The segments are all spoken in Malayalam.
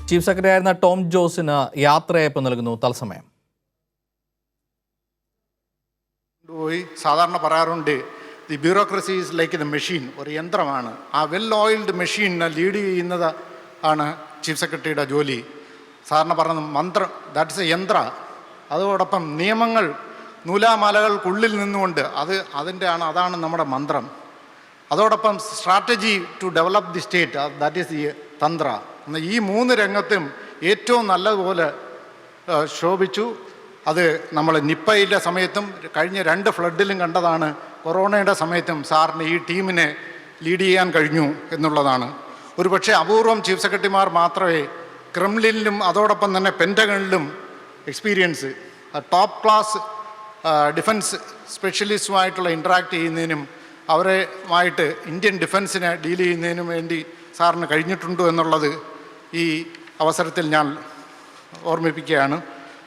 ചീഫ് സെക്രട്ടറി ആയിരുന്ന ടോം ജോസിന് യാത്രയയപ്പ് നൽകുന്നു തത്സമയം. സാധാരണ പറയാറുണ്ട്, the bureaucracy is like the machine, ഒരു യന്ത്രമാണ്. ആ വെൽ ഓയിൽഡ് മെഷീനെ ലീഡ് ചെയ്യുന്നത് ആണ് ചീഫ് സെക്രട്ടറിയുടെ ജോലി. സാധാരണ പറയുന്നത് മന്ത്രം, ദാറ്റ്സ് എ യന്ത്ര. അതോടൊപ്പം നിയമങ്ങൾ നൂലാമാലകൾക്കുള്ളിൽ നിന്നുകൊണ്ട് അതാണ് നമ്മുടെ മന്ത്രം. അതോടൊപ്പം strategy to develop the state, that is the തന്ത്ര. ഈ മൂന്ന് രംഗത്തും ഏറ്റവും നല്ലതുപോലെ ശോഭിച്ചു. അത് നമ്മൾ നിപ്പയിലെ സമയത്തും കഴിഞ്ഞ 2 ഫ്ലഡിലും കണ്ടതാണ്. കൊറോണയുടെ സമയത്തും സാറിന് ഈ ടീമിനെ ലീഡ് ചെയ്യാൻ കഴിഞ്ഞു എന്നുള്ളതാണ്. ഒരു പക്ഷേ അപൂർവം ചീഫ് സെക്രട്ടറിമാർ മാത്രമേ ക്രെംലിനിലും അതോടൊപ്പം തന്നെ പെൻറ്റഗണിലും എക്സ്പീരിയൻസ്, ടോപ്പ് ക്ലാസ് ഡിഫൻസ് സ്പെഷ്യലിസ്റ്റുമായിട്ടുള്ള ഇൻട്രാക്ട് ചെയ്യുന്നതിനും അവരുമായിട്ട് ഇന്ത്യൻ ഡിഫൻസിനെ ഡീൽ ചെയ്യുന്നതിനും വേണ്ടി സാറിന് കഴിഞ്ഞിട്ടുണ്ടോ എന്നുള്ളത് ഈ അവസരത്തിൽ ഞാൻ ഓർമ്മിപ്പിക്കുകയാണ്.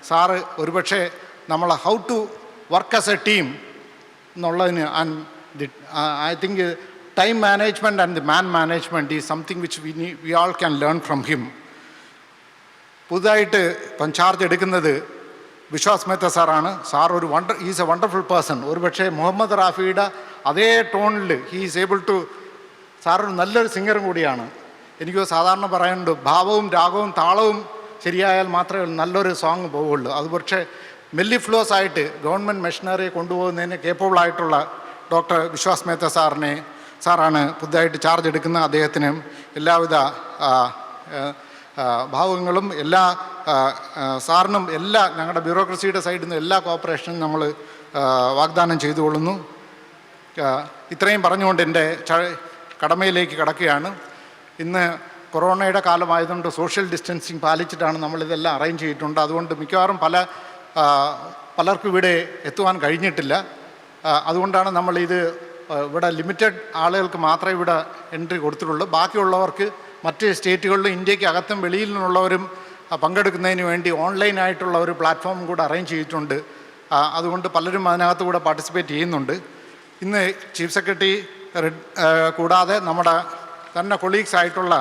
സാറ് ഒരുപക്ഷെ നമ്മൾ how to work as a team എന്നുള്ളതിന് I think time management and the man management is something which we all can learn from him. പുതുതായിട്ട് ഇപ്പം ചാർജ് എടുക്കുന്നത് വിശ്വാസ് മേത്ത സാറാണ്. Sir is a wonderful person. ഒരുപക്ഷെ മുഹമ്മദ് റാഫിയുടെ അതേ ടോണിൽ ഈസ് ഏബിൾ ടു, സാറൊരു നല്ലൊരു സിംഗറും കൂടിയാണ്. എനിക്ക് സാധാരണ പറയാനുണ്ട്, ഭാവവും രാഗവും താളവും ശരിയായാൽ മാത്രമേ നല്ലൊരു സോങ് പോവുള്ളൂ. അത് പക്ഷേ മെല്ലിഫ്ലോസ് ആയിട്ട് ഗവൺമെൻറ് മെഷീനറിയെ കൊണ്ടുപോകുന്നതിന് കേപ്പബിളായിട്ടുള്ള ഡോക്ടർ വിശ്വാസ് മേത്ത സാറാണ് പുതുതായിട്ട് ചാർജ് എടുക്കുന്ന. അദ്ദേഹത്തിന് എല്ലാവിധ ഭാവങ്ങളും സാറിനും ഞങ്ങളുടെ ബ്യൂറോക്രസിയുടെ സൈഡിൽ നിന്ന് എല്ലാ കോപ്പറേഷനും നമ്മൾ വാഗ്ദാനം ചെയ്തുകൊള്ളുന്നു. ഇത്രയും പറഞ്ഞുകൊണ്ട് എൻ്റെ കടമയിലേക്ക് കടക്കുകയാണ്. ഇന്ന് കൊറോണയുടെ കാലമായതുകൊണ്ട് സോഷ്യൽ ഡിസ്റ്റൻസിങ് പാലിച്ചിട്ടാണ് നമ്മളിതെല്ലാം അറേഞ്ച് ചെയ്തിട്ടുണ്ട്. അതുകൊണ്ട് മിക്കവാറും പലർക്കും ഇവിടെ എത്തുവാൻ കഴിഞ്ഞിട്ടില്ല. അതുകൊണ്ടാണ് നമ്മളിത് ഇവിടെ ലിമിറ്റഡ് ആളുകൾക്ക് മാത്രമേ ഇവിടെ എൻട്രി കൊടുത്തിട്ടുള്ളൂ. ബാക്കിയുള്ളവർക്ക് മറ്റ് സ്റ്റേറ്റുകളിലും ഇന്ത്യക്ക് അകത്തും വെളിയിൽ നിന്നുള്ളവരും പങ്കെടുക്കുന്നതിന് വേണ്ടി ഓൺലൈനായിട്ടുള്ള ഒരു പ്ലാറ്റ്ഫോം കൂടെ അറേഞ്ച് ചെയ്തിട്ടുണ്ട്. അതുകൊണ്ട് പലരും അതിനകത്ത് കൂടെ പാർട്ടിസിപ്പേറ്റ് ചെയ്യുന്നുണ്ട്. ഇന്ന് ചീഫ് സെക്രട്ടറി കൂടാതെ നമ്മുടെ തന്നെ കൊളീഗ്സ് ആയിട്ടുള്ള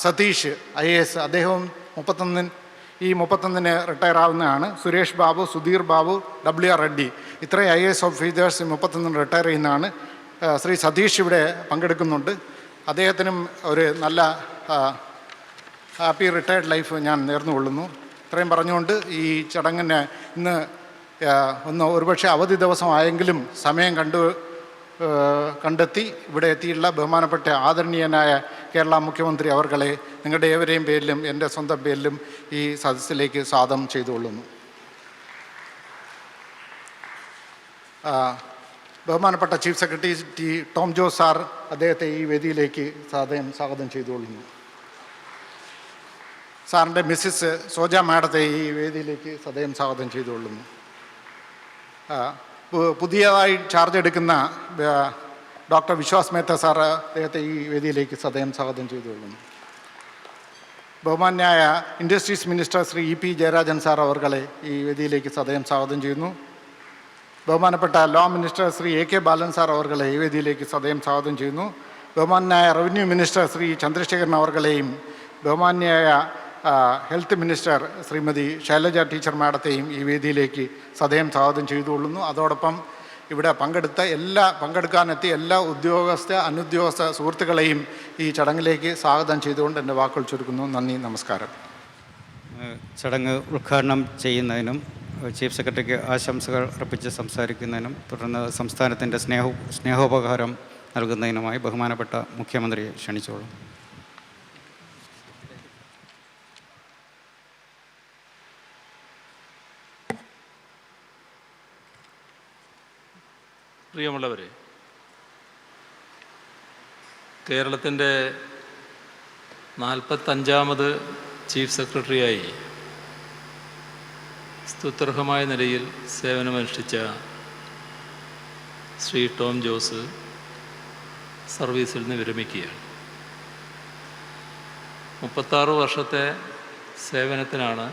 സതീഷ് IAS, അദ്ദേഹവും 31 റിട്ടയർ ആവുന്നതാണ്. സുരേഷ് ബാബു, സുധീർ ബാബു, WR റെഡ്ഡി, ഇത്രയും IAS ഓഫീസേഴ്സ് 31 റിട്ടയർ ചെയ്യുന്നതാണ്. ശ്രീ സതീഷ് ഇവിടെ പങ്കെടുക്കുന്നുണ്ട്. അദ്ദേഹത്തിനും ഒരു നല്ല ഹാപ്പി റിട്ടയർഡ് ലൈഫ് ഞാൻ നേർന്നുകൊള്ളുന്നു. ഇത്രയും പറഞ്ഞുകൊണ്ട് ഈ ചടങ്ങിന് ഇന്ന് ഒരുപക്ഷെ അവധി ദിവസമായെങ്കിലും സമയം കണ്ടെത്തി ഇവിടെ എത്തിയുള്ള ബഹുമാനപ്പെട്ട ആദരണീയനായ കേരള മുഖ്യമന്ത്രി അവർകളെ നിങ്ങളുടെ ഏവരെയും പേരിലും എൻ്റെ സ്വന്തം പേരിലും ഈ സദസ്സിലേക്ക് സ്വാഗതം ചെയ്തുകൊള്ളുന്നു. ബഹുമാനപ്പെട്ട chief secretary Tom Jose sir, അദ്ദേഹത്തെ ഈ വേദിയിലേക്ക് സ്വാഗതം ചെയ്തുകൊള്ളുന്നു. സാറിൻ്റെ മിസ്സിസ് സോജ മാഡത്തെ ഈ വേദിയിലേക്ക് സ്വാഗതം ചെയ്തുകൊള്ളുന്നു. പുതിയതായി ചാർജ് എടുക്കുന്ന ഡോക്ടർ വിശ്വാസ് മേത്ത സാർ, അദ്ദേഹത്തെ ഈ വേദിയിലേക്ക് സ്വാഗതം ചെയ്തുകൊള്ളുന്നു. ബഹുമാന്യായ industries minister Shri EP Jayarajan sir അവർകളെ ഈ വേദിയിലേക്ക് സ്വാഗതം ചെയ്യുന്നു. ബഹുമാനപ്പെട്ട law minister Shri AK Balan sir അവർകളെ ഈ വേദിയിലേക്ക് സ്വാഗതം ചെയ്യുന്നു. ബഹുമാന്യായ റവന്യൂ മിനിസ്റ്റർ ശ്രീ ചന്ദ്രശേഖരൻ അവർകളെയും ബഹുമാന്യായ health minister Shrimati Shailaja teacher മാഡത്തെയും ഈ വേദിയിലേക്ക് സ്വാഗതം ചെയ്തുകൊള്ളുന്നു. അതോടൊപ്പം ഇവിടെ പങ്കെടുക്കാനെത്തിയ എല്ലാ അനുദ്യോഗസ്ഥ സുഹൃത്തുക്കളെയും ഈ ചടങ്ങിലേക്ക് സ്വാഗതം ചെയ്തുകൊണ്ട് എൻ്റെ വാക്കുകൾ ചുരുക്കുന്നു. നന്ദി, നമസ്കാരം. ചടങ്ങ് ഉദ്ഘാടനം ചെയ്യുന്നതിനും ചീഫ് സെക്രട്ടറിക്ക് ആശംസകൾ അർപ്പിച്ച് സംസാരിക്കുന്നതിനും തുടർന്ന് സംസ്ഥാനത്തിൻ്റെ സ്നേഹോപഹാരം നൽകുന്നതിനുമായി ബഹുമാനപ്പെട്ട മുഖ്യമന്ത്രിയെ ക്ഷണിച്ചോളൂ. പ്രിയമുള്ളവരെ, കേരളത്തിൻ്റെ 45ാമത് ചീഫ് സെക്രട്ടറിയായി സ്തുത്യർഹമായ നിലയിൽ സേവനമനുഷ്ഠിച്ച ശ്രീ ടോം ജോസ് സർവീസിൽ നിന്ന് വിരമിക്കുകയാണ്. 36 വർഷത്തെ സേവനത്തിനാണ്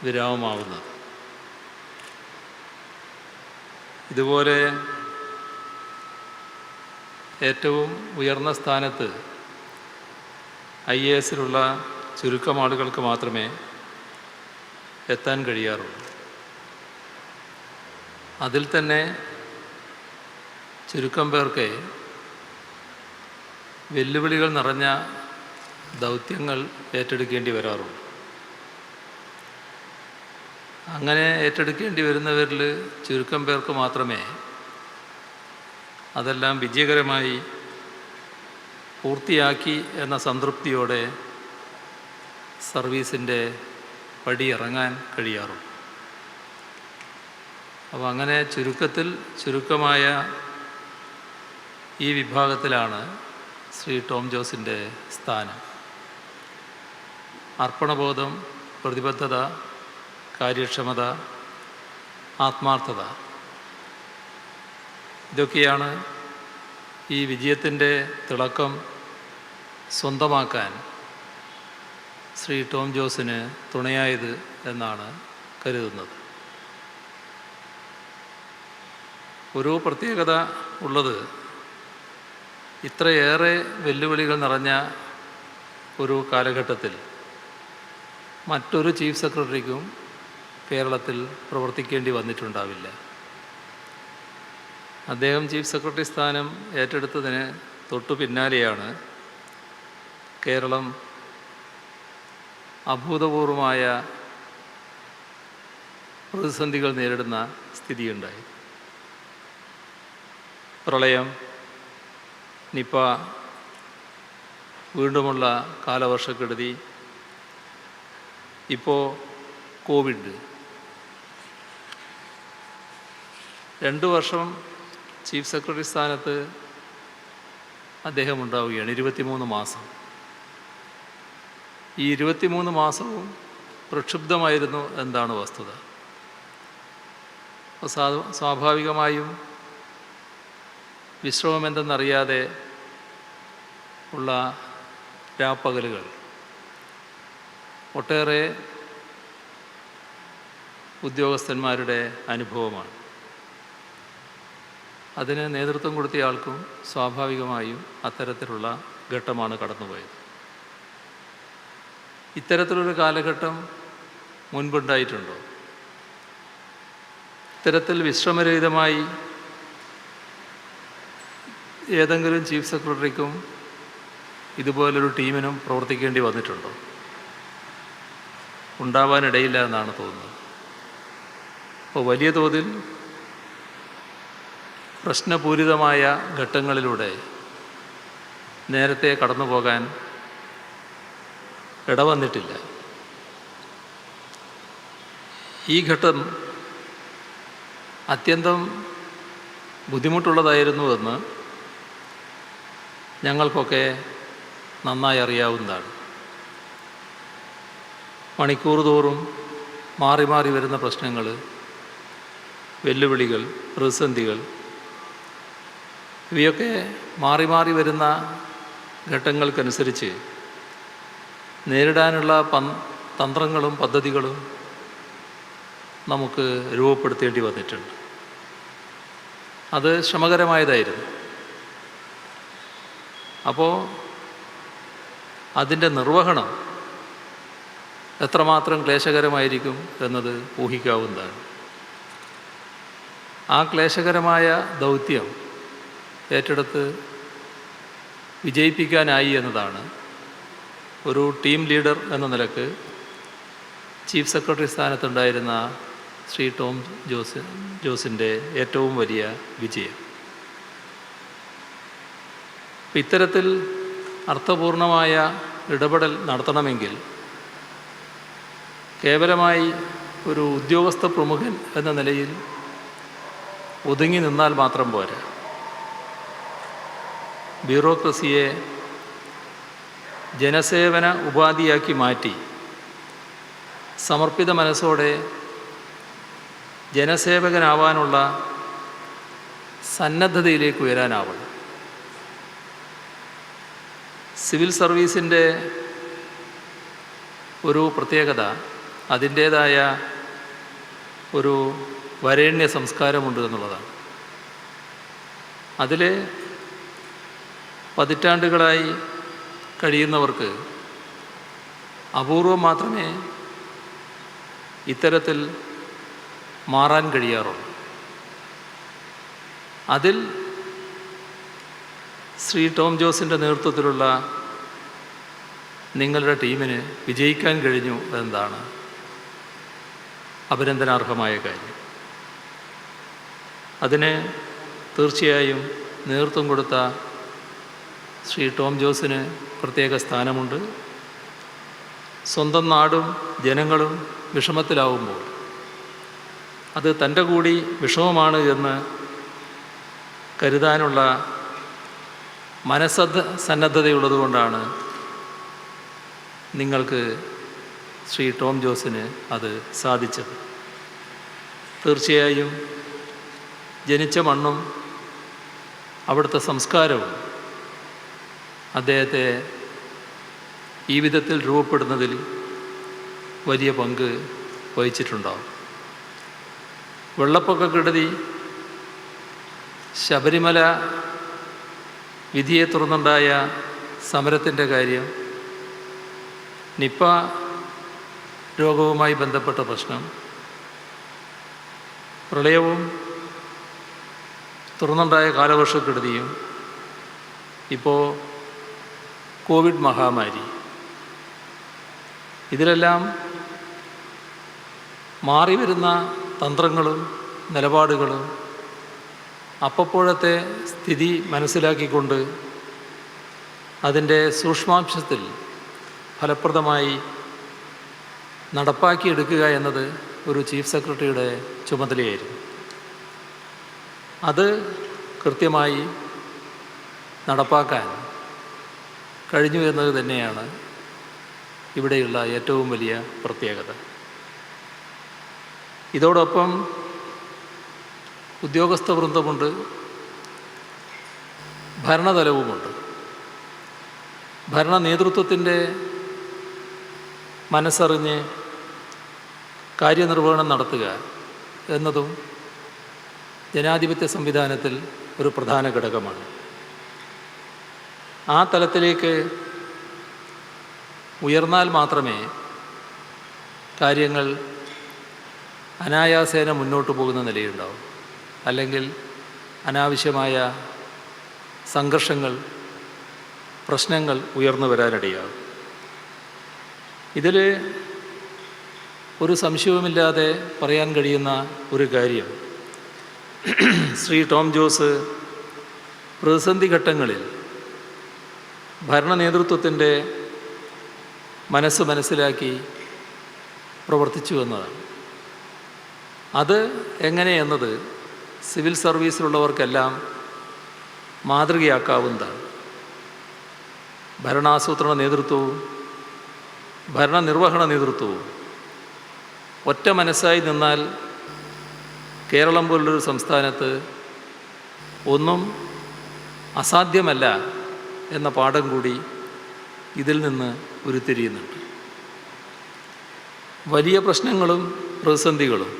വിരാമമാവുന്നത്. ഇതുപോലെ ഏറ്റവും ഉയർന്ന സ്ഥാനത്ത് IASലുള്ള ചുരുക്കം ആളുകൾക്ക് മാത്രമേ എത്താൻ കഴിയാറുള്ളൂ. അതിൽ തന്നെ ചുരുക്കം പേർക്ക് വെല്ലുവിളികൾ നിറഞ്ഞ ദൗത്യങ്ങൾ ഏറ്റെടുക്കേണ്ടി വരാറുണ്ട്. അങ്ങനെ ഏറ്റെടുക്കേണ്ടി വരുന്നവരിൽ ചുരുക്കം പേർക്ക് മാത്രമേ അതെല്ലാം വിജയകരമായി പൂർത്തിയാക്കി എന്ന സംതൃപ്തിയോടെ സർവീസിൻ്റെ പടിയിറങ്ങാൻ കഴിയാറുള്ളൂ. അപ്പോൾ അങ്ങനെ ചുരുക്കമായ ഈ വിഭാഗത്തിലാണ് ശ്രീ ടോം ജോസിൻ്റെ സ്ഥാനം. അർപ്പണബോധം, പ്രതിബദ്ധത, കാര്യക്ഷമത, ആത്മാർത്ഥത, ഇതൊക്കെയാണ് ഈ വിജയത്തിൻ്റെ തിളക്കം സ്വന്തമാക്കാൻ ശ്രീ ടോം ജോസിന് തുണയായത് എന്നാണ് കരുതുന്നത്. ഒരു പ്രത്യേകത ഉള്ളത്, ഇത്രയേറെ വെല്ലുവിളികൾ നിറഞ്ഞ ഒരു കാലഘട്ടത്തിൽ മറ്റൊരു ചീഫ് സെക്രട്ടറിക്കും കേരളത്തിൽ പ്രവർത്തിക്കേണ്ടി വന്നിട്ടുണ്ടാവില്ല. അദ്ദേഹം ചീഫ് സെക്രട്ടറി സ്ഥാനം ഏറ്റെടുത്തതിന് തൊട്ടു പിന്നാലെയാണ് കേരളം അഭൂതപൂർവമായ പ്രതിസന്ധികൾ നേരിടുന്ന സ്ഥിതിയുണ്ടായി. പ്രളയം, നിപ, വീണ്ടുമുള്ള കാലവർഷക്കെടുതി, ഇപ്പോൾ കോവിഡ്. 2 വർഷം ചീഫ് സെക്രട്ടറി സ്ഥാനത്ത് അദ്ദേഹം ഉണ്ടാവുകയാണ്, 23 മാസം. ഈ 23 മാസവും പ്രക്ഷുബ്ധമായിരുന്നു എന്താണ് വസ്തുത. സ്വാഭാവികമായും വിശ്രമമെന്തെന്നറിയാതെ ഉള്ള രാപ്പകലുകൾ, ഒട്ടേറെ ഉദ്യോഗസ്ഥന്മാരുടെ അനുഭവമാണ്. അതിന് നേതൃത്വം കൊടുത്തയാൾക്കും സ്വാഭാവികമായും അത്തരത്തിലുള്ള ഘട്ടമാണ് കടന്നുപോയത്. ഇത്തരത്തിലൊരു കാലഘട്ടം മുൻപുണ്ടായിട്ടുണ്ടോ? ഇത്തരത്തിൽ വിശ്രമരഹിതമായി ഏതെങ്കിലും ചീഫ് സെക്രട്ടറിക്കും ഇതുപോലൊരു ടീമിനും പ്രവർത്തിക്കേണ്ടി വന്നിട്ടുണ്ടോ? ഉണ്ടാവാനിടയില്ല എന്നാണ് തോന്നുന്നത്. അപ്പോൾ വലിയ തോതിൽ പ്രശ്നപൂരിതമായ ഘട്ടങ്ങളിലൂടെ നേരത്തെ കടന്നു പോകാൻ ഇടവന്നിട്ടില്ല. ഈ ഘട്ടം അത്യന്തം ബുദ്ധിമുട്ടുള്ളതായിരുന്നുവെന്ന് ഞങ്ങൾക്കൊക്കെ നന്നായി അറിയാവുന്നതാണ്. മണിക്കൂർ തോറും മാറി മാറി വരുന്ന പ്രശ്നങ്ങൾ, വെല്ലുവിളികൾ, പ്രതിസന്ധികൾ, ഇവയൊക്കെ മാറി മാറി വരുന്ന ഘട്ടങ്ങൾക്കനുസരിച്ച് നേരിടാനുള്ള തന്ത്രങ്ങളും പദ്ധതികളും നമുക്ക് രൂപപ്പെടുത്തേണ്ടി വന്നിട്ടുണ്ട്. അത് ശ്രമകരമായതായിരുന്നു. അപ്പോൾ അതിൻ്റെ നിർവഹണം എത്രമാത്രം ക്ലേശകരമായിരിക്കും എന്നത് ഊഹിക്കാവുന്നതാണ്. ആ ക്ലേശകരമായ ദൗത്യം ഏറ്റെടുത്ത് വിജയിപ്പിക്കാനായി എന്നതാണ് ഒരു ടീം ലീഡർ എന്ന നിലക്ക് ചീഫ് സെക്രട്ടറി സ്ഥാനത്തുണ്ടായിരുന്ന ശ്രീ ടോം ജോസിൻ്റെ ഏറ്റവും വലിയ വിജയം. ഇത്തരത്തിൽ അർത്ഥപൂർണമായ ഇടപെടൽ നടത്തണമെങ്കിൽ കേവലമായി ഒരു ഉദ്യോഗസ്ഥ പ്രമുഖൻ എന്ന നിലയിൽ ഒതുങ്ങി നിന്നാൽ മാത്രം പോരാ. ബ്യൂറോക്രസിയെ ജനസേവന ഉപാധിയാക്കി മാറ്റി സമർപ്പിത മനസ്സോടെ ജനസേവകനാവാനുള്ള സന്നദ്ധതയിലേക്ക് ഉയരാനാവണം. സിവിൽ സർവീസിൻ്റെ ഒരു പ്രത്യേകത അതിൻ്റേതായ ഒരു വരേണ്യ സംസ്കാരമുണ്ട് എന്നുള്ളതാണ്. അതിൽ പതിറ്റാണ്ടുകളായി കഴിയുന്നവർക്ക് അപൂർവം മാത്രമേ ഇത്തരത്തിൽ മാറാൻ കഴിയാറുള്ളൂ. അതിൽ ശ്രീ ടോം ജോസിൻ്റെ നേതൃത്വത്തിലുള്ള നിങ്ങളുടെ ടീമിന് വിജയിക്കാൻ കഴിഞ്ഞു എന്നതാണ് അഭിനന്ദനാർഹമായ കാര്യം. അതിന് തീർച്ചയായും നേതൃത്വം കൊടുത്ത ശ്രീ ടോം ജോസിന് പ്രത്യേക സ്ഥാനമുണ്ട്. സ്വന്തം നാടും ജനങ്ങളും വിഷമത്തിലാവുമ്പോൾ അത് തൻ്റെ കൂടി വിഷമമാണ് എന്ന് കരുതാനുള്ള സന്നദ്ധതയുള്ളതുകൊണ്ടാണ് നിങ്ങൾക്ക് ശ്രീ ടോം ജോസിന് അത് സാധിച്ചത്. തീർച്ചയായും ജനിച്ച മണ്ണും അവിടുത്തെ സംസ്കാരവും അദ്ദേഹത്തെ ഈ വിധത്തിൽ രൂപപ്പെടുന്നതിൽ വലിയ പങ്ക് വഹിച്ചിട്ടുണ്ടാവും. വെള്ളപ്പൊക്കക്കെടുതി, ശബരിമല വിധിയെ തുടർന്നുണ്ടായ സമരത്തിൻ്റെ കാര്യം, നിപ്പ രോഗവുമായി ബന്ധപ്പെട്ട പ്രശ്നം, പ്രളയവും തുടർന്നുണ്ടായ കാലവർഷക്കെടുതിയും, ഇപ്പോൾ കോവിഡ് മഹാമാരി, ഇതിലെല്ലാം മാറി വരുന്ന തന്ത്രങ്ങളും നിലപാടുകളും അപ്പോഴത്തെ സ്ഥിതി മനസ്സിലാക്കിക്കൊണ്ട് അതിൻ്റെ സൂക്ഷ്മാംശത്തിൽ ഫലപ്രദമായി നടപ്പാക്കിയെടുക്കുക എന്നത് ഒരു ചീഫ് സെക്രട്ടറിയുടെ ചുമതലയായിരുന്നു. അത് കൃത്യമായി നടപ്പാക്കാൻ കഴിഞ്ഞു എന്നത് തന്നെയാണ് ഇവിടെയുള്ള ഏറ്റവും വലിയ പ്രത്യേകത. ഇതോടൊപ്പം ഉദ്യോഗസ്ഥ വൃന്ദമുണ്ട്, ഭരണതലവുമുണ്ട്. ഭരണ നേതൃത്വത്തിൻ്റെ മനസ്സറിഞ്ഞ് കാര്യനിർവഹണം നടത്തുക എന്നതും ജനാധിപത്യ സംവിധാനത്തിൽ ഒരു പ്രധാന ഘടകമാണ്. ആ തലത്തിലേക്ക് ഉയർന്നാൽ മാത്രമേ കാര്യങ്ങൾ അനായാസേന മുന്നോട്ട് പോകുന്ന നിലയുണ്ടാവും. അല്ലെങ്കിൽ അനാവശ്യമായ സംഘർഷങ്ങൾ, പ്രശ്നങ്ങൾ ഉയർന്നു വരാനിടയാകും. ഇതിൽ ഒരു സംശയവുമില്ലാതെ പറയാൻ കഴിയുന്ന ഒരു കാര്യം, ശ്രീ ടോം ജോസ് പ്രതിസന്ധി ഘട്ടങ്ങളിൽ ഭരണ നേതൃത്വത്തിൻ്റെ മനസ്സ് മനസ്സിലാക്കി പ്രവർത്തിച്ചു എന്നതാണ്. അത് എങ്ങനെയെന്നത് സിവിൽ സർവീസിലുള്ളവർക്കെല്ലാം മാതൃകയാക്കാവുന്നതാണ്. ഭരണാസൂത്രണ നേതൃത്വവും ഭരണനിർവഹണ നേതൃത്വവും ഒറ്റ മനസ്സായി നിന്നാൽ കേരളം പോലുള്ളൊരു സംസ്ഥാനത്ത് ഒന്നും അസാധ്യമല്ല എന്ന പാഠം കൂടി ഇതിൽ നിന്ന് ഉരുത്തിരിയുന്നുണ്ട്. വലിയ പ്രശ്നങ്ങളും പ്രതിസന്ധികളും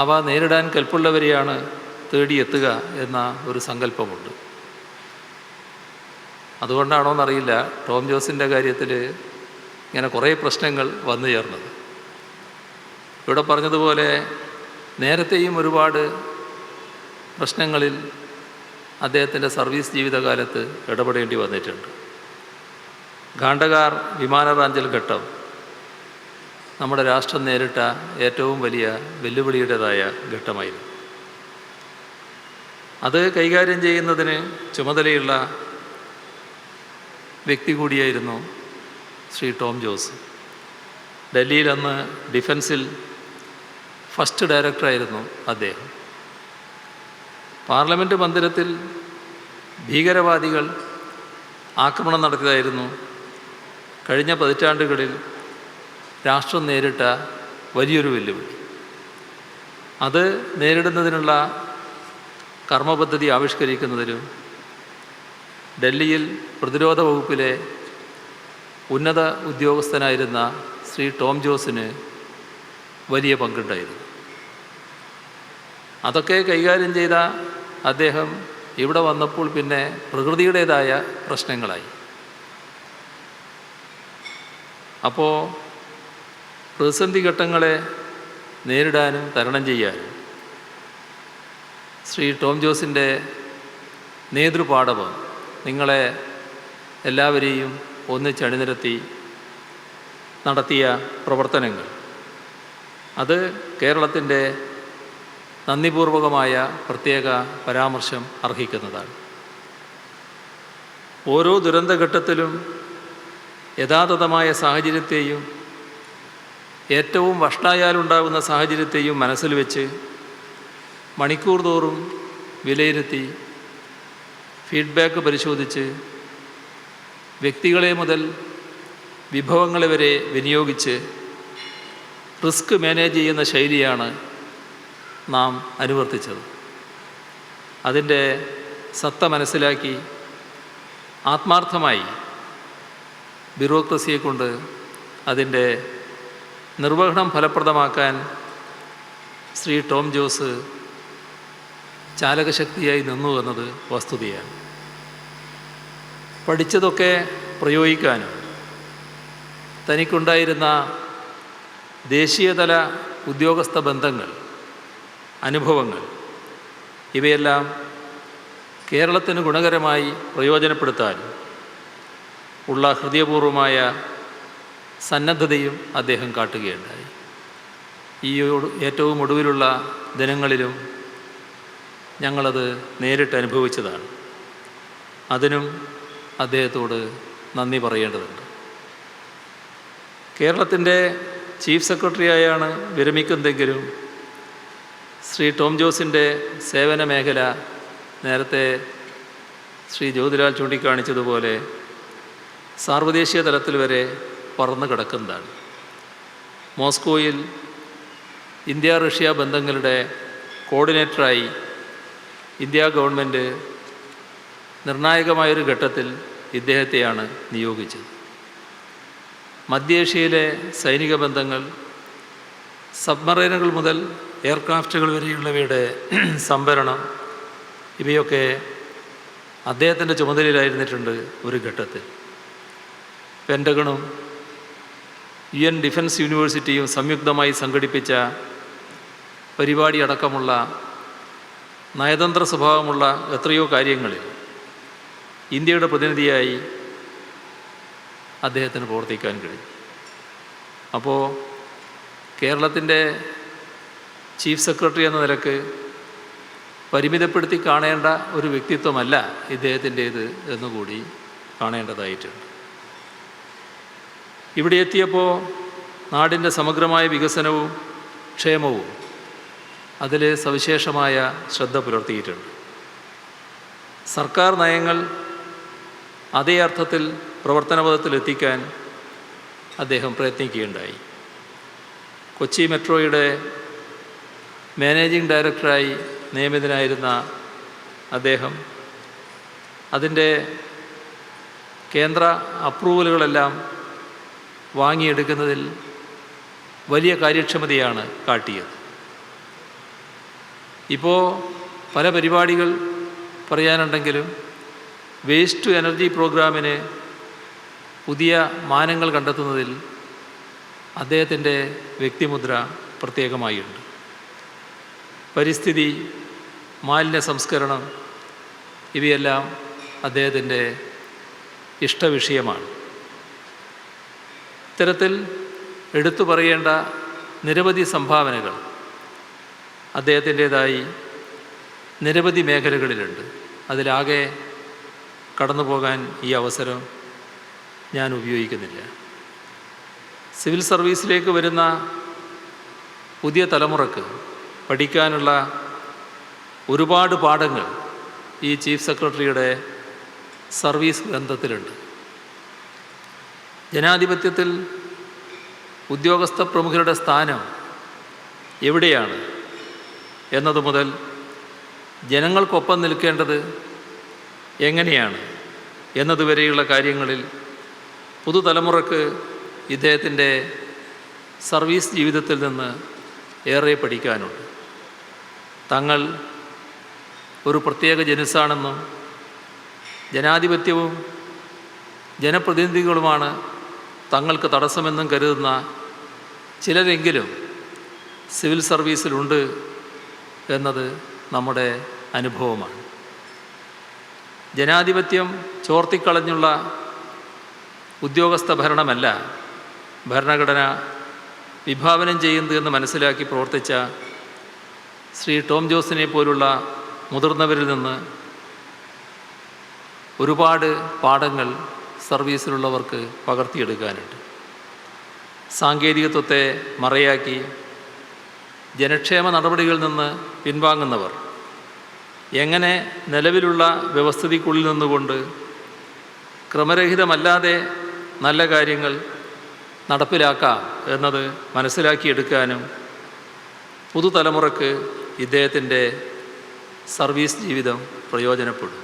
അവ നേരിടാൻ കെൽപ്പുള്ളവരെയാണ് തേടിയെത്തുക എന്ന ഒരു സങ്കല്പമുണ്ട്. അതുകൊണ്ടാണോന്നറിയില്ല ടോം ജോസിൻ്റെ കാര്യത്തിൽ ഇങ്ങനെ കുറേ പ്രശ്നങ്ങൾ വന്നു ചേർന്നത്. ഇവിടെ പറഞ്ഞതുപോലെ നേരത്തെയും ഒരുപാട് പ്രശ്നങ്ങളിൽ അദ്ദേഹത്തിൻ്റെ സർവീസ് ജീവിതകാലത്ത് ഇടപെടേണ്ടി വന്നിട്ടുണ്ട്. ഖാണ്ഡകാർ വിമാനറാഞ്ചൽ ഘട്ടം നമ്മുടെ രാഷ്ട്രം നേരിട്ട ഏറ്റവും വലിയ വെല്ലുവിളിയുടേതായ ഘട്ടമായിരുന്നു. അത് കൈകാര്യം ചെയ്യുന്നതിന് ചുമതലയുള്ള വ്യക്തി കൂടിയായിരുന്നു ശ്രീ ടോം ജോസ്. ഡൽഹിയിൽ അന്ന് ഡിഫൻസിൽ ഫസ്റ്റ് ഡയറക്ടറായിരുന്നു അദ്ദേഹം. പാർലമെൻറ്റ് മന്ദിരത്തിൽ ഭീകരവാദികൾ ആക്രമണം നടത്തിയതായിരുന്നു കഴിഞ്ഞ പതിറ്റാണ്ടുകളിൽ രാഷ്ട്രം നേരിട്ട വലിയൊരു വെല്ലുവിളി. അത് നേരിടുന്നതിനുള്ള കർമ്മപദ്ധതി ആവിഷ്കരിക്കുന്നതിലും ഡൽഹിയിൽ പ്രതിരോധ വകുപ്പിലെ ഉന്നത ഉദ്യോഗസ്ഥനായിരുന്ന ശ്രീ ടോം ജോസിന് വലിയ പങ്കുണ്ടായിരുന്നു. അതൊക്കെ കൈകാര്യം ചെയ്ത അദ്ദേഹം ഇവിടെ വന്നപ്പോൾ പിന്നെ പ്രകൃതിയുടേതായ പ്രശ്നങ്ങളായി. അപ്പോൾ പ്രതിസന്ധി ഘട്ടങ്ങളെ നേരിടാനും തരണം ചെയ്യാനും ശ്രീ ടോം ജോസിൻ്റെ നേതൃപാടവം നിങ്ങളെ എല്ലാവരെയും ഒന്നിച്ചണിനിരത്തി നടത്തിയ പ്രവർത്തനങ്ങൾ അത് കേരളത്തിൻ്റെ നന്ദിപൂർവകമായ പ്രത്യേക പരാമർശം അർഹിക്കുന്നതാണ്. ഓരോ ദുരന്തഘട്ടത്തിലും യഥാതഥമായ സാഹചര്യത്തെയും ഏറ്റവും വഷളായാലുണ്ടാകുന്ന സാഹചര്യത്തെയും മനസ്സിൽ വെച്ച് മണിക്കൂർ തോറും വിലയിരുത്തി ഫീഡ്ബാക്ക് പരിശോധിച്ച് വ്യക്തികളെ മുതൽ വിഭവങ്ങളെ വരെ വിനിയോഗിച്ച് റിസ്ക് മാനേജ് ചെയ്യുന്ന ശൈലിയാണ് നാം അനുവർത്തിച്ചത്. അതിൻ്റെ സത്ത മനസ്സിലാക്കി ആത്മാർത്ഥമായി ബ്യൂറോക്രസിയെ കൊണ്ട് അതിൻ്റെ നിർവഹണം ഫലപ്രദമാക്കാൻ ശ്രീ ടോം ജോസ് ചാലകശക്തിയായി നിന്നു എന്നത് വസ്തുതയാണ്. പഠിച്ചതൊക്കെ പ്രയോഗിക്കാനും തനിക്കുണ്ടായിരുന്ന ദേശീയതല ഉദ്യോഗസ്ഥ ബന്ധങ്ങൾ, അനുഭവങ്ങൾ ഇവയെല്ലാം കേരളത്തിന് ഗുണകരമായി പ്രയോജനപ്പെടുത്താനും ഉള്ള ഹൃദയപൂർവമായ സന്നദ്ധതയും അദ്ദേഹം കാട്ടുകയുണ്ടായി. ഈ ഏറ്റവും ഒടുവിലുള്ള ദിനങ്ങളിലും ഞങ്ങളത് നേരിട്ട് അനുഭവിച്ചതാണ്. അതിനും അദ്ദേഹത്തോട് നന്ദി പറയേണ്ടതുണ്ട്. കേരളത്തിൻ്റെ ചീഫ് സെക്രട്ടറിയായാണ് വിരമിക്കുന്നതെങ്കിലും ശ്രീ ടോം ജോസിൻ്റെ സേവന മേഖല നേരത്തെ ശ്രീ ജ്യോതിലാൽ ചൂണ്ടിക്കാണിച്ചതുപോലെ സാർവദേശീയ തലത്തിൽ വരെ പറന്നു കിടക്കുന്നതാണ്. മോസ്കോയിൽ ഇന്ത്യ റഷ്യ ബന്ധങ്ങളുടെ കോർഡിനേറ്ററായി ഇന്ത്യ ഗവൺമെൻറ് നിർണായകമായൊരു ഘട്ടത്തിൽ ഇദ്ദേഹത്തെയാണ് നിയോഗിച്ചത്. മധ്യേഷ്യയിലെ സൈനിക ബന്ധങ്ങൾ, സബ്മറൈനുകൾ മുതൽ എയർക്രാഫ്റ്റുകൾ വരെയുള്ളവയുടെ സംഭരണം ഇവയൊക്കെ അദ്ദേഹത്തിൻ്റെ ചുമതലയിലായിരുന്നിട്ടുണ്ട് ഒരു ഘട്ടത്തിൽ. പെൻറ്റഗണും UN ഡിഫൻസ് യൂണിവേഴ്സിറ്റിയും സംയുക്തമായി സംഘടിപ്പിച്ച പരിപാടി അടക്കമുള്ള നയതന്ത്ര സ്വഭാവമുള്ള എത്രയോ കാര്യങ്ങളിൽ ഇന്ത്യയുടെ പ്രതിനിധിയായി അദ്ദേഹത്തിന് പ്രവർത്തിക്കാൻ കഴിയും. അപ്പോൾ കേരളത്തിൻ്റെ ചീഫ് സെക്രട്ടറി എന്ന നിലക്ക് പരിമിതപ്പെടുത്തി കാണേണ്ട ഒരു വ്യക്തിത്വമല്ല ഇദ്ദേഹത്തിൻ്റേത് എന്നുകൂടി കാണേണ്ടതായിട്ടുണ്ട്. ഇവിടെ എത്തിയപ്പോൾ നാടിൻ്റെ സമഗ്രമായ വികസനവും ക്ഷേമവും അതിൽ സവിശേഷമായ ശ്രദ്ധ പുലർത്തിയിട്ടുണ്ട്. സർക്കാർ നയങ്ങൾ അതേ അർത്ഥത്തിൽ പ്രവർത്തനപഥത്തിലെത്തിക്കാൻ അദ്ദേഹം പ്രയത്നിക്കുകയുണ്ടായി. കൊച്ചി മെട്രോയുടെ മാനേജിംഗ് ഡയറക്ടറായി നിയമിതനായിരുന്ന അദ്ദേഹം അതിൻ്റെ കേന്ദ്ര അപ്രൂവലുകളെല്ലാം വാങ്ങിയെടുക്കുന്നതിൽ വലിയ കാര്യക്ഷമതയാണ് കാട്ടിയത്. ഇപ്പോൾ പല പരിപാടികൾ പറയാനുണ്ടെങ്കിലും വേസ്റ്റ് ടു എനർജി പ്രോഗ്രാമിന് പുതിയ മാനങ്ങൾ കണ്ടെത്തുന്നതിൽ അദ്ദേഹത്തിൻ്റെ വ്യക്തിമുദ്ര പ്രത്യേകമായുണ്ട്. പരിസ്ഥിതി, മാലിന്യ സംസ്കരണം ഇവയെല്ലാം അദ്ദേഹത്തിൻ്റെ ഇഷ്ടവിഷയമാണ്. ഇത്തരത്തിൽ എടുത്തു പറയേണ്ട നിരവധി സംഭാവനകൾ അദ്ദേഹത്തിൻ്റേതായി നിരവധി മേഖലകളിലുണ്ട്. അതിലാകെ കടന്നു പോകാൻ ഈ അവസരം ഞാൻ ഉപയോഗിക്കുന്നില്ല. സിവിൽ സർവീസിലേക്ക് വരുന്ന പുതിയ തലമുറക്ക് പഠിക്കാനുള്ള ഒരുപാട് പാഠങ്ങൾ ഈ ചീഫ് സെക്രട്ടറിയുടെ സർവീസ് ഗ്രന്ഥത്തിലുണ്ട്. ജനാധിപത്യത്തിൽ ഉദ്യോഗസ്ഥ പ്രമുഖരുടെ സ്ഥാനം എവിടെയാണ് എന്നതു മുതൽ ജനങ്ങൾക്കൊപ്പം നിൽക്കേണ്ടത് എങ്ങനെയാണ് എന്നതുവരെയുള്ള കാര്യങ്ങളിൽ പുതുതലമുറക്ക് ഇദ്ദേഹത്തിൻ്റെ സർവീസ് ജീവിതത്തിൽ നിന്ന് ഏറെ പഠിക്കാനുണ്ട്. തങ്ങൾ ഒരു പ്രത്യേക ജനുസാണെന്നും ജനാധിപത്യവും ജനപ്രതിനിധികളുമാണ് തങ്ങൾക്ക് തടസ്സമെന്നും കരുതുന്ന ചിലരെങ്കിലും സിവിൽ സർവീസിലുണ്ട് എന്നത് നമ്മുടെ അനുഭവമാണ്. ജനാധിപത്യം ചോർത്തിക്കളഞ്ഞുള്ള ഉദ്യോഗസ്ഥ ഭരണമല്ല ഭരണഘടന വിഭാവനം ചെയ്യുന്നത് എന്ന് മനസ്സിലാക്കി പ്രവർത്തിച്ച ശ്രീ ടോം ജോസിനെ പോലുള്ള മുതിർന്നവരിൽ നിന്ന് ഒരുപാട് പാഠങ്ങൾ സർവീസിലുള്ളവർക്ക് പകർത്തിയെടുക്കാനുണ്ട്. സാങ്കേതികത്വത്തെ മറയാക്കി ജനക്ഷേമ നടപടികളിൽ നിന്ന് പിൻവാങ്ങുന്നവർ എങ്ങനെ നിലവിലുള്ള വ്യവസ്ഥിതിക്കുള്ളിൽ നിന്നുകൊണ്ട് ക്രമരഹിതമല്ലാതെ നല്ല കാര്യങ്ങൾ നടപ്പിലാക്കാം എന്നത് മനസ്സിലാക്കിയെടുക്കാനും പുതുതലമുറക്ക് ഇദ്ദേഹത്തിൻ്റെ സർവീസ് ജീവിതം പ്രയോജനപ്പെടും.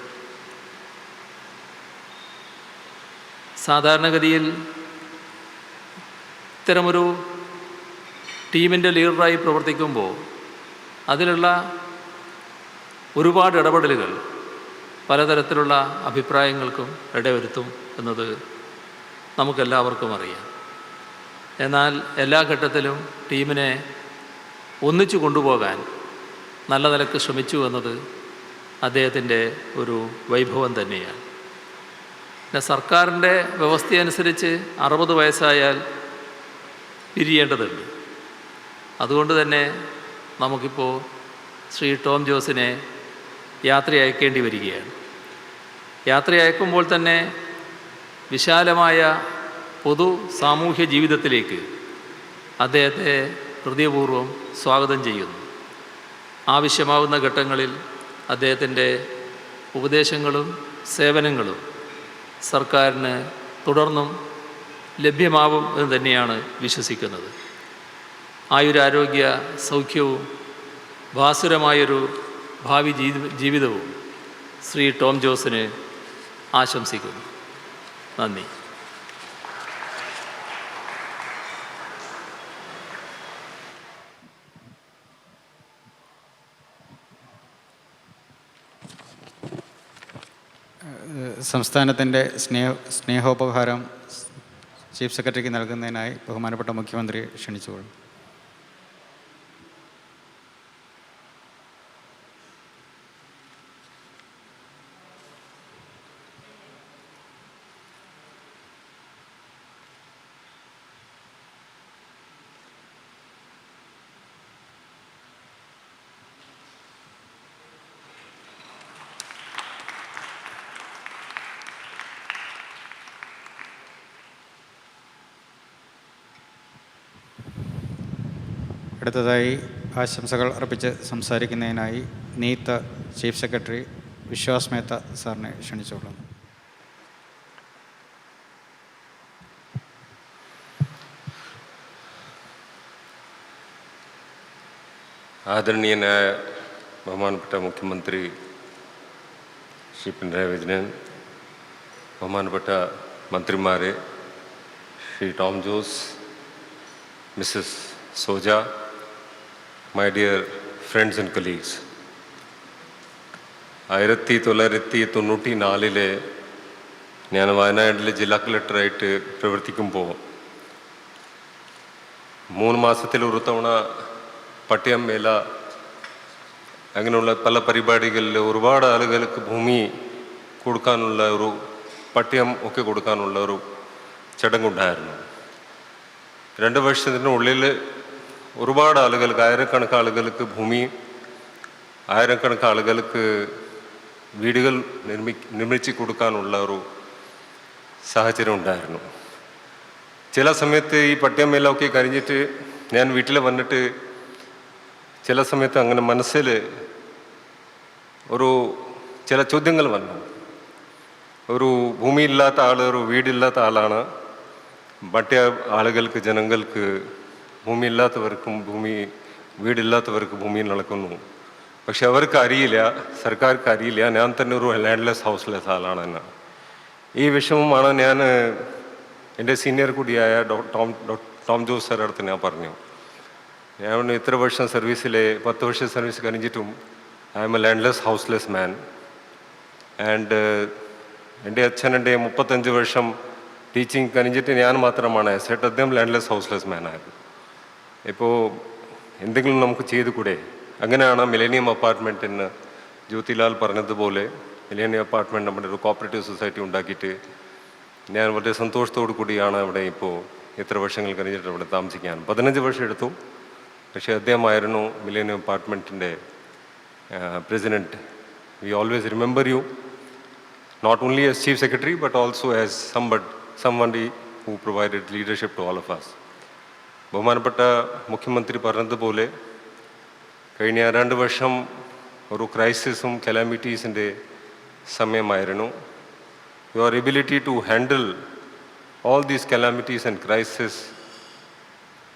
സാധാരണഗതിയിൽ ഇത്തരമൊരു ടീമിൻ്റെ ലീഡറായി പ്രവർത്തിക്കുമ്പോൾ അതിലുള്ള ഒരുപാട് ഇടപെടലുകൾ പലതരത്തിലുള്ള അഭിപ്രായങ്ങൾക്കും ഇടവരുത്തും എന്നത് നമുക്കെല്ലാവർക്കും അറിയാം. എന്നാൽ എല്ലാ ഘട്ടത്തിലും ടീമിനെ ഒന്നിച്ചു കൊണ്ടുപോകാൻ നല്ല നിലക്ക് ശ്രമിച്ചു എന്നത് അദ്ദേഹത്തിൻ്റെ ഒരു വൈഭവം തന്നെയാണ്. പിന്നെ സർക്കാരിൻ്റെ വ്യവസ്ഥയനുസരിച്ച് 60 വയസ്സായാൽ പിരിയേണ്ടതുണ്ട്. അതുകൊണ്ട് തന്നെ നമുക്കിപ്പോൾ ശ്രീ ടോം ജോസിനെ യാത്ര അയക്കേണ്ടി വരികയാണ്. യാത്ര അയക്കുമ്പോൾ തന്നെ വിശാലമായ പൊതു സാമൂഹ്യ ജീവിതത്തിലേക്ക് അദ്ദേഹത്തെ ഹൃദയപൂർവ്വം സ്വാഗതം ചെയ്യുന്നു. ആവശ്യമാവുന്ന ഘട്ടങ്ങളിൽ അദ്ദേഹത്തിൻ്റെ ഉപദേശങ്ങളും സേവനങ്ങളും സർക്കാരിന് തുടർന്നും ലഭ്യമാവും എന്ന് തന്നെയാണ് വിശ്വസിക്കുന്നത്. ആയുരാരോഗ്യ സൗഖ്യവും ഭാസുരമായൊരു ഭാവി ജീവിതവും ശ്രീ ടോം ജോസിന് ആശംസിക്കുന്നു. നന്ദി. സംസ്ഥാനത്തിൻ്റെ സ്നേഹോപഹാരം ചീഫ് സെക്രട്ടറിക്ക് നൽകുന്നതിനായി ബഹുമാനപ്പെട്ട മുഖ്യമന്ത്രിയെ ക്ഷണിച്ചുകൊള്ളും. അടുത്തതായി ആശംസകൾ അർപ്പിച്ച് സംസാരിക്കുന്നതിനായി നീത്ത ചീഫ് സെക്രട്ടറി വിശ്വാസ് മേത്ത സാറിനെ ക്ഷണിച്ചുകൊള്ളുന്നു. ആദരണീയനായ ബഹുമാനപ്പെട്ട മുഖ്യമന്ത്രി ശ്രീ പിണറായി വിജയൻ, ബഹുമാനപ്പെട്ട മന്ത്രിമാരെ, Shri Tom Jose, Mrs Soja, my dear friends and colleagues, 1994 ഞാൻ വയനാട്ടിലെ ജില്ലാ കളക്ടറായിട്ട് പ്രവർത്തിക്കുമ്പോൾ 3 മാസത്തിൽ ഒരു തവണ പട്ടയം മേല അങ്ങനെയുള്ള പല പരിപാടികളിൽ ഒരുപാട് ആളുകൾക്ക് ഭൂമി കൊടുക്കാനുള്ള ഒരു പട്ടയം ഒക്കെ കൊടുക്കാനുള്ള ഒരു ചടങ്ങുണ്ടായിരുന്നു. 2 വർഷത്തിനുള്ളിൽ ഒരുപാട് ആളുകൾക്ക്, ആയിരക്കണക്കിന് ആളുകൾക്ക് ഭൂമി, ആയിരക്കണക്കിന് ആളുകൾക്ക് വീടുകൾ നിർമ്മിച്ച് കൊടുക്കാനുള്ള ഒരു സാഹചര്യം ഉണ്ടായിരുന്നു. ചില സമയത്ത് ഈ പട്ടയമേലൊക്കെ കഴിഞ്ഞിട്ട് ഞാൻ വീട്ടിൽ വന്നിട്ട് ചില സമയത്ത് അങ്ങനെ മനസ്സിൽ ചില ചോദ്യങ്ങൾ വന്നു. ഒരു ഭൂമിയില്ലാത്ത ആൾ, ഒരു വീടില്ലാത്ത ആളാണ്. മറ്റേ ആളുകൾക്ക്, ജനങ്ങൾക്ക്, ഭൂമിയില്ലാത്തവർക്കും വീടില്ലാത്തവർക്ക് ഭൂമി നടക്കുന്നു. പക്ഷെ അവർക്ക് അറിയില്ല, സർക്കാർക്ക് അറിയില്ല, ഞാൻ തന്നെ ഒരു ലാൻഡ്ലെസ് ഹൗസ്ലെസ് ആളാണെന്ന്. ഈ വിഷമമാണ് ഞാൻ എൻ്റെ സീനിയർ കൂടിയായ ടോം ജോസ് സാർ അടുത്ത് ഞാൻ പറഞ്ഞു. ഞാൻ ഇത്ര വർഷം സർവീസിലെ 10 വർഷം സർവീസ് കഴിഞ്ഞിട്ടും I am a landless houseless man. And എൻ്റെ അച്ഛൻ എൻ്റെ 35 വർഷം ടീച്ചിങ് കഴിഞ്ഞിട്ട് ഞാൻ മാത്രമാണ് അസെറ്റ്, അദ്ദേഹം ലാൻഡ്ലെസ് ഹൗസ്ലെസ് മാനായത്. ഇപ്പോൾ എന്തെങ്കിലും നമുക്ക് ചെയ്തു കൂടെ? അങ്ങനെയാണ് മിലേനിയം അപ്പാർട്ട്മെൻറ്റിന് ജ്യോതിലാൽ പറഞ്ഞതുപോലെ മിലേനിയം അപ്പാർട്ട്മെൻറ്റ് നമ്മുടെ ഒരു കോപ്പറേറ്റീവ് സൊസൈറ്റി ഉണ്ടാക്കിയിട്ട് ഞാൻ വളരെ സന്തോഷത്തോടു കൂടിയാണ് അവിടെ ഇപ്പോൾ എത്ര വർഷങ്ങൾ കഴിഞ്ഞിട്ട് അവിടെ താമസിക്കാൻ. 15 വർഷം എടുത്തു. പക്ഷേ അദ്ദേഹമായിരുന്നു മിലേനിയം അപ്പാർട്ട്മെൻറ്റിൻ്റെ president. We always remember you, not only as chief secretary but also as somebody who provided leadership to all of us. ബഹുമാനപ്പെട്ട മുഖ്യമന്ത്രി പറഞ്ഞതുപോലെ കഴിഞ്ഞ 2 വർഷം ഒരു ക്രൈസിസും കലാമിറ്റീസിൻ്റെ സമയമായിരുന്നു. Your ability to handle all these calamities and crises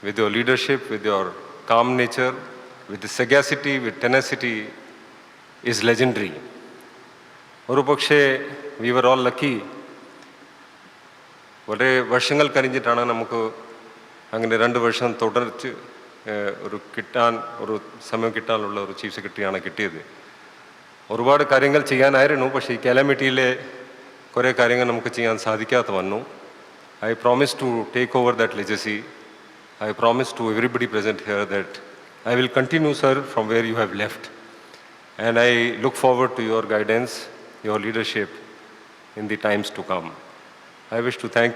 with your leadership, with your calm nature, with the sagacity, with tenacity is legendary. ഒരു പക്ഷേ we were all lucky. വളരെ വർഷങ്ങൾ കഴിഞ്ഞിട്ടാണ് നമുക്ക് അങ്ങനെ 2 വർഷം തുടർച്ച് ഒരു സമയം കിട്ടാനുള്ള ഒരു ചീഫ് സെക്രട്ടറിയാണ് കിട്ടിയത്. ഒരുപാട് കാര്യങ്ങൾ ചെയ്യാനായിരുന്നു. പക്ഷേ ഈ കാലാമിറ്റിയിലെ കുറേ കാര്യങ്ങൾ നമുക്ക് ചെയ്യാൻ സാധിക്കാതെ വന്നു. I promise to take over that legacy. I promise to everybody present here that I will continue, sir, from where you have left. And I look forward to your guidance, your leadership in the times to come. I wish to thank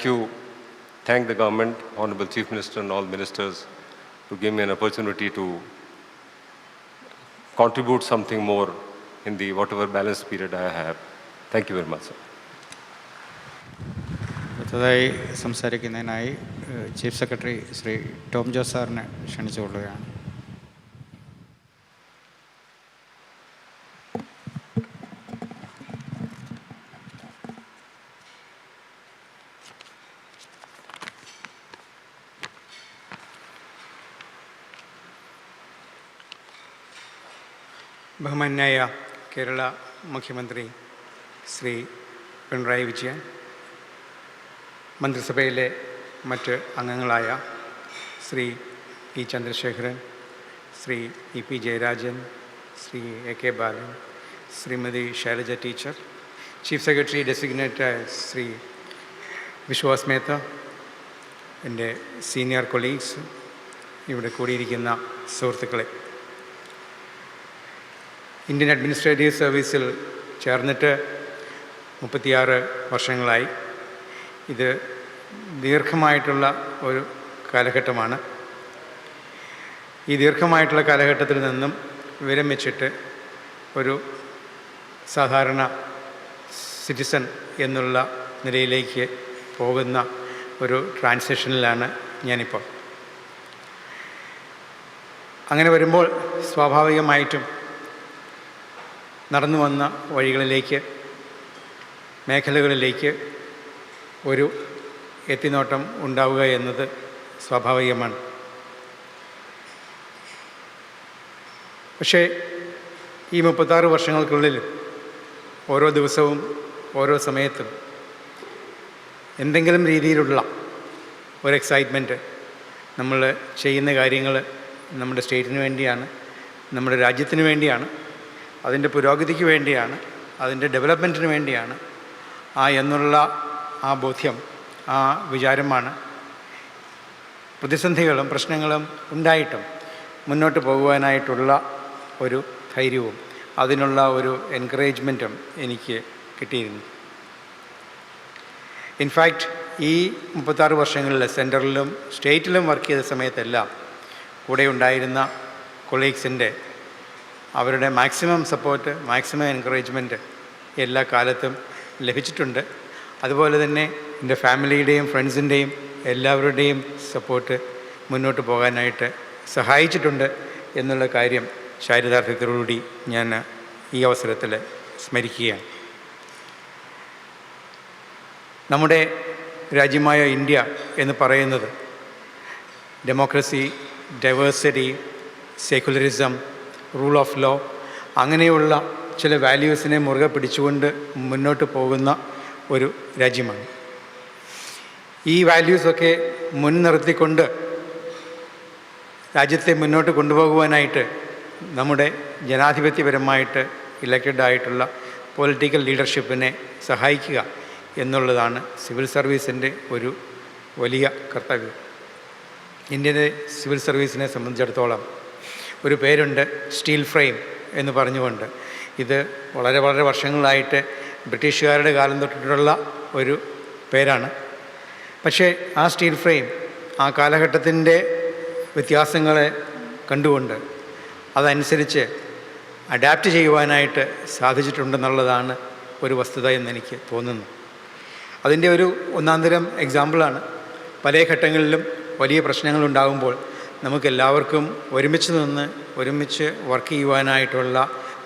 the government, Honorable Chief Minister and all ministers, to give me an opportunity to contribute something more in the whatever balance period I have. Thank you very much, sir. അടുത്തതായി സംസാരിക്കുന്നതിനായി chief secretary Shri Tom Jose സാറിനെ ക്ഷണിച്ചുകൊള്ളുകയാണ്. ബഹുമാന്യായ കേരള മുഖ്യമന്ത്രി ശ്രീ പിണറായി വിജയൻ, മന്ത്രിസഭയിലെ മറ്റ് അംഗങ്ങളായ Shri E Chandrasekharan, Shri E P Jayarajan, Shri A K Balan, Shrimati Shailaja teacher, chief secretary designated Shri Vishwas Mehta, എൻ്റെ സീനിയർ കൊളീഗ്സ്, ഇവിടെ കൂടിയിരിക്കുന്ന സുഹൃത്തുക്കളെ, ഇന്ത്യൻ അഡ്മിനിസ്ട്രേറ്റീവ് സർവീസിൽ ചേർന്നിട്ട് 36 വർഷങ്ങളായി. ഇത് ദീർഘമായിട്ടുള്ള ഒരു കാലഘട്ടമാണ്. ഈ ദീർഘമായിട്ടുള്ള കാലഘട്ടത്തിൽ നിന്നും വിരമിച്ചിട്ട് ഒരു സാധാരണ സിറ്റിസൺ എന്നുള്ള നിലയിലേക്ക് പോകുന്ന ഒരു ട്രാൻസിഷനിലാണ് ഞാനിപ്പോൾ. അങ്ങനെ വരുമ്പോൾ സ്വാഭാവികമായിട്ടും നടന്നു വന്ന വഴികളിലേക്ക്, മേഖലകളിലേക്ക് ഒരു എത്തിനോട്ടം ഉണ്ടാവുക എന്നത് സ്വാഭാവികമാണ്. പക്ഷേ ഈ 36 വർഷങ്ങൾക്കുള്ളിൽ ഓരോ ദിവസവും ഓരോ സമയത്തും എന്തെങ്കിലും രീതിയിലുള്ള ഒരു എക്സൈറ്റ്മെൻറ്റ്, നമ്മൾ ചെയ്യുന്ന കാര്യങ്ങൾ നമ്മുടെ സ്റ്റേറ്റിന് വേണ്ടിയാണ്, നമ്മുടെ രാജ്യത്തിന് വേണ്ടിയാണ്, അതിൻ്റെ പുരോഗതിക്ക് വേണ്ടിയാണ്, അതിൻ്റെ ഡെവലപ്മെൻറ്റിന് വേണ്ടിയാണ് എന്നുള്ള ആ ബോധ്യം, ആ വിചാരമാണ് പ്രതിസന്ധികളും പ്രശ്നങ്ങളും ഉണ്ടായിട്ടും മുന്നോട്ട് പോകുവാനായിട്ടുള്ള ഒരു ധൈര്യവും അതിനുള്ള ഒരു എൻകറേജ്മെൻറ്റും എനിക്ക് കിട്ടിയിരുന്നു. ഇൻഫാക്റ്റ് ഈ 36 വർഷങ്ങളിൽ സെൻട്രലിലും സ്റ്റേറ്റിലും വർക്ക് ചെയ്ത സമയത്തെല്ലാം കൂടെ ഉണ്ടായിരുന്ന കൊളീഗ്സിൻ്റെ അവരുടെ മാക്സിമം സപ്പോർട്ട്, മാക്സിമം എൻകറേജ്മെൻറ്റ് എല്ലാ കാലത്തും ലഭിച്ചിട്ടുണ്ട്. അതുപോലെ തന്നെ എൻ്റെ ഫാമിലിയുടെയും ഫ്രണ്ട്സിൻ്റെയും എല്ലാവരുടെയും സപ്പോർട്ട് മുന്നോട്ട് പോകാനായിട്ട് സഹായിച്ചിട്ടുണ്ട് എന്നുള്ള കാര്യം ചാരിതാർത്ഥ്യത്തോടുകൂടി ഞാൻ ഈ അവസരത്തിൽ സ്മരിക്കുകയാണ്. നമ്മുടെ രാജ്യമായ ഇന്ത്യ എന്ന് പറയുന്നത് democracy, diversity, secularism, rule of law, അങ്ങനെയുള്ള ചില വാല്യൂസിനെ മുറുകെ പിടിച്ചുകൊണ്ട് മുന്നോട്ട് പോകുന്ന ഒരു രാജ്യമാണ്. ഈ വാല്യൂസൊക്കെ മുൻനിർത്തിക്കൊണ്ട് രാജ്യത്തെ മുന്നോട്ട് കൊണ്ടുപോകുവാനായിട്ട് നമ്മുടെ ജനാധിപത്യപരമായിട്ട് ഇലക്റ്റഡ് ആയിട്ടുള്ള പൊളിറ്റിക്കൽ ലീഡർഷിപ്പിനെ സഹായിക്കുക എന്നുള്ളതാണ് സിവിൽ സർവീസിൻ്റെ ഒരു വലിയ കർത്തവ്യം. ഇന്ത്യൻ സിവിൽ സർവീസിനെ സംബന്ധിച്ചിടത്തോളം ഒരു പേരുണ്ട്, സ്റ്റീൽ ഫ്രെയിം എന്ന് പറഞ്ഞുകൊണ്ട്. ഇത് വളരെ വളരെ വർഷങ്ങളായിട്ട് ബ്രിട്ടീഷുകാരുടെ കാലം തൊട്ടിട്ടുള്ള ഒരു പേരാണ്. പക്ഷേ ആ സ്റ്റീൽ ഫ്രെയിം ആ കാലഘട്ടത്തിൻ്റെ വ്യത്യാസങ്ങളെ കണ്ടുകൊണ്ട് അതനുസരിച്ച് അഡാപ്റ്റ് ചെയ്യുവാനായിട്ട് സാധിച്ചിട്ടുണ്ടെന്നുള്ളതാണ് ഒരു വസ്തുത എന്നെനിക്ക് തോന്നുന്നു. അതിൻ്റെ ഒരു ഒന്നാന്തരം എക്സാമ്പിളാണ് പല ഘട്ടങ്ങളിലും വലിയ പ്രശ്നങ്ങളുണ്ടാകുമ്പോൾ നമുക്കെല്ലാവർക്കും ഒരുമിച്ച് നിന്ന് ഒരുമിച്ച് വർക്ക് ചെയ്യുവാനായിട്ടുള്ള,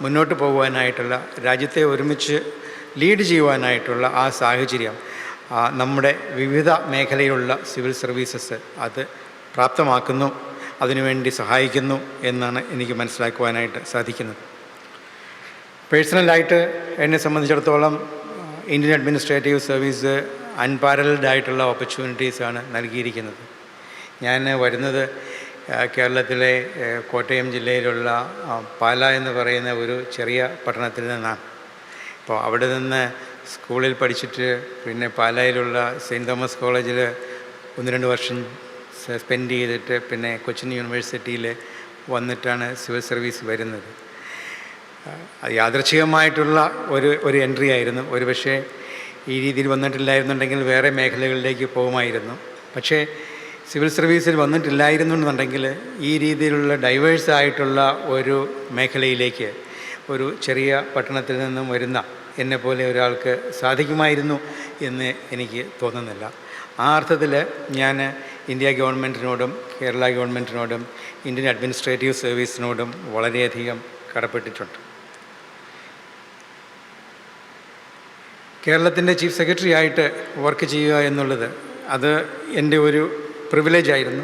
മുന്നോട്ട് പോകുവാനായിട്ടുള്ള, രാജ്യത്തെ ഒരുമിച്ച് ലീഡ് ചെയ്യുവാനായിട്ടുള്ള ആ സാഹചര്യം നമ്മുടെ വിവിധ മേഖലയിലുള്ള സിവിൽ സർവീസസ് അത് പ്രാപ്തമാക്കുന്നു, അതിനുവേണ്ടി സഹായിക്കുന്നു എന്നാണ് എനിക്ക് മനസ്സിലാക്കുവാനായിട്ട് സാധിക്കുന്നത്. പേഴ്സണലായിട്ട് എന്നെ സംബന്ധിച്ചിടത്തോളം ഇന്ത്യൻ അഡ്മിനിസ്ട്രേറ്റീവ് സർവീസ് അൺപാരലൽഡ് ആയിട്ടുള്ള ഓപ്പർച്യൂണിറ്റീസാണ് നൽകിയിരിക്കുന്നത്. ഞാൻ വരുന്നത് കേരളത്തിലെ കോട്ടയം ജില്ലയിലുള്ള പാല എന്ന് പറയുന്ന ഒരു ചെറിയ പട്ടണത്തിൽ നിന്നാണ്. അപ്പോൾ അവിടെ നിന്ന് സ്കൂളിൽ പഠിച്ചിട്ട് പിന്നെ പാലായിലുള്ള സെയിൻറ്റ് തോമസ് കോളേജിൽ 1-2 വർഷം സ്പെൻഡ് ചെയ്തിട്ട് പിന്നെ കൊച്ചിൻ യൂണിവേഴ്സിറ്റിയിൽ വന്നിട്ടാണ് സിവിൽ സർവീസ് വരുന്നത്. അത് യാദൃച്ഛികമായിട്ടുള്ള ഒരു എൻട്രി ആയിരുന്നു. ഒരു പക്ഷേ ഈ രീതിയിൽ വന്നിട്ടില്ലായിരുന്നുണ്ടെങ്കിൽ വേറെ മേഖലകളിലേക്ക് പോകുമായിരുന്നു. പക്ഷേ സിവിൽ സർവീസിൽ വന്നിട്ടില്ലായിരുന്നുണ്ടെങ്കിൽ ഈ രീതിയിലുള്ള ഡൈവേഴ്സായിട്ടുള്ള ഒരു മേഖലയിലേക്ക് ഒരു ചെറിയ പട്ടണത്തിൽ നിന്നും വരുന്ന എന്നെപ്പോലെ ഒരാൾക്ക് സാധിക്കുമായിരുന്നു എന്ന് എനിക്ക് തോന്നുന്നില്ല. ആ അർത്ഥത്തിൽ ഞാൻ ഇന്ത്യ ഗവൺമെൻറ്റിനോടും കേരള ഗവൺമെൻറ്റിനോടും ഇന്ത്യൻ അഡ്മിനിസ്ട്രേറ്റീവ് സർവീസിനോടും വളരെയധികം കടപ്പെട്ടിട്ടുണ്ട്. കേരളത്തിൻ്റെ ചീഫ് സെക്രട്ടറി ആയിട്ട് വർക്ക് ചെയ്യുക എന്നുള്ളത് അത് എൻ്റെ ഒരു പ്രിവിലേജായിരുന്നു.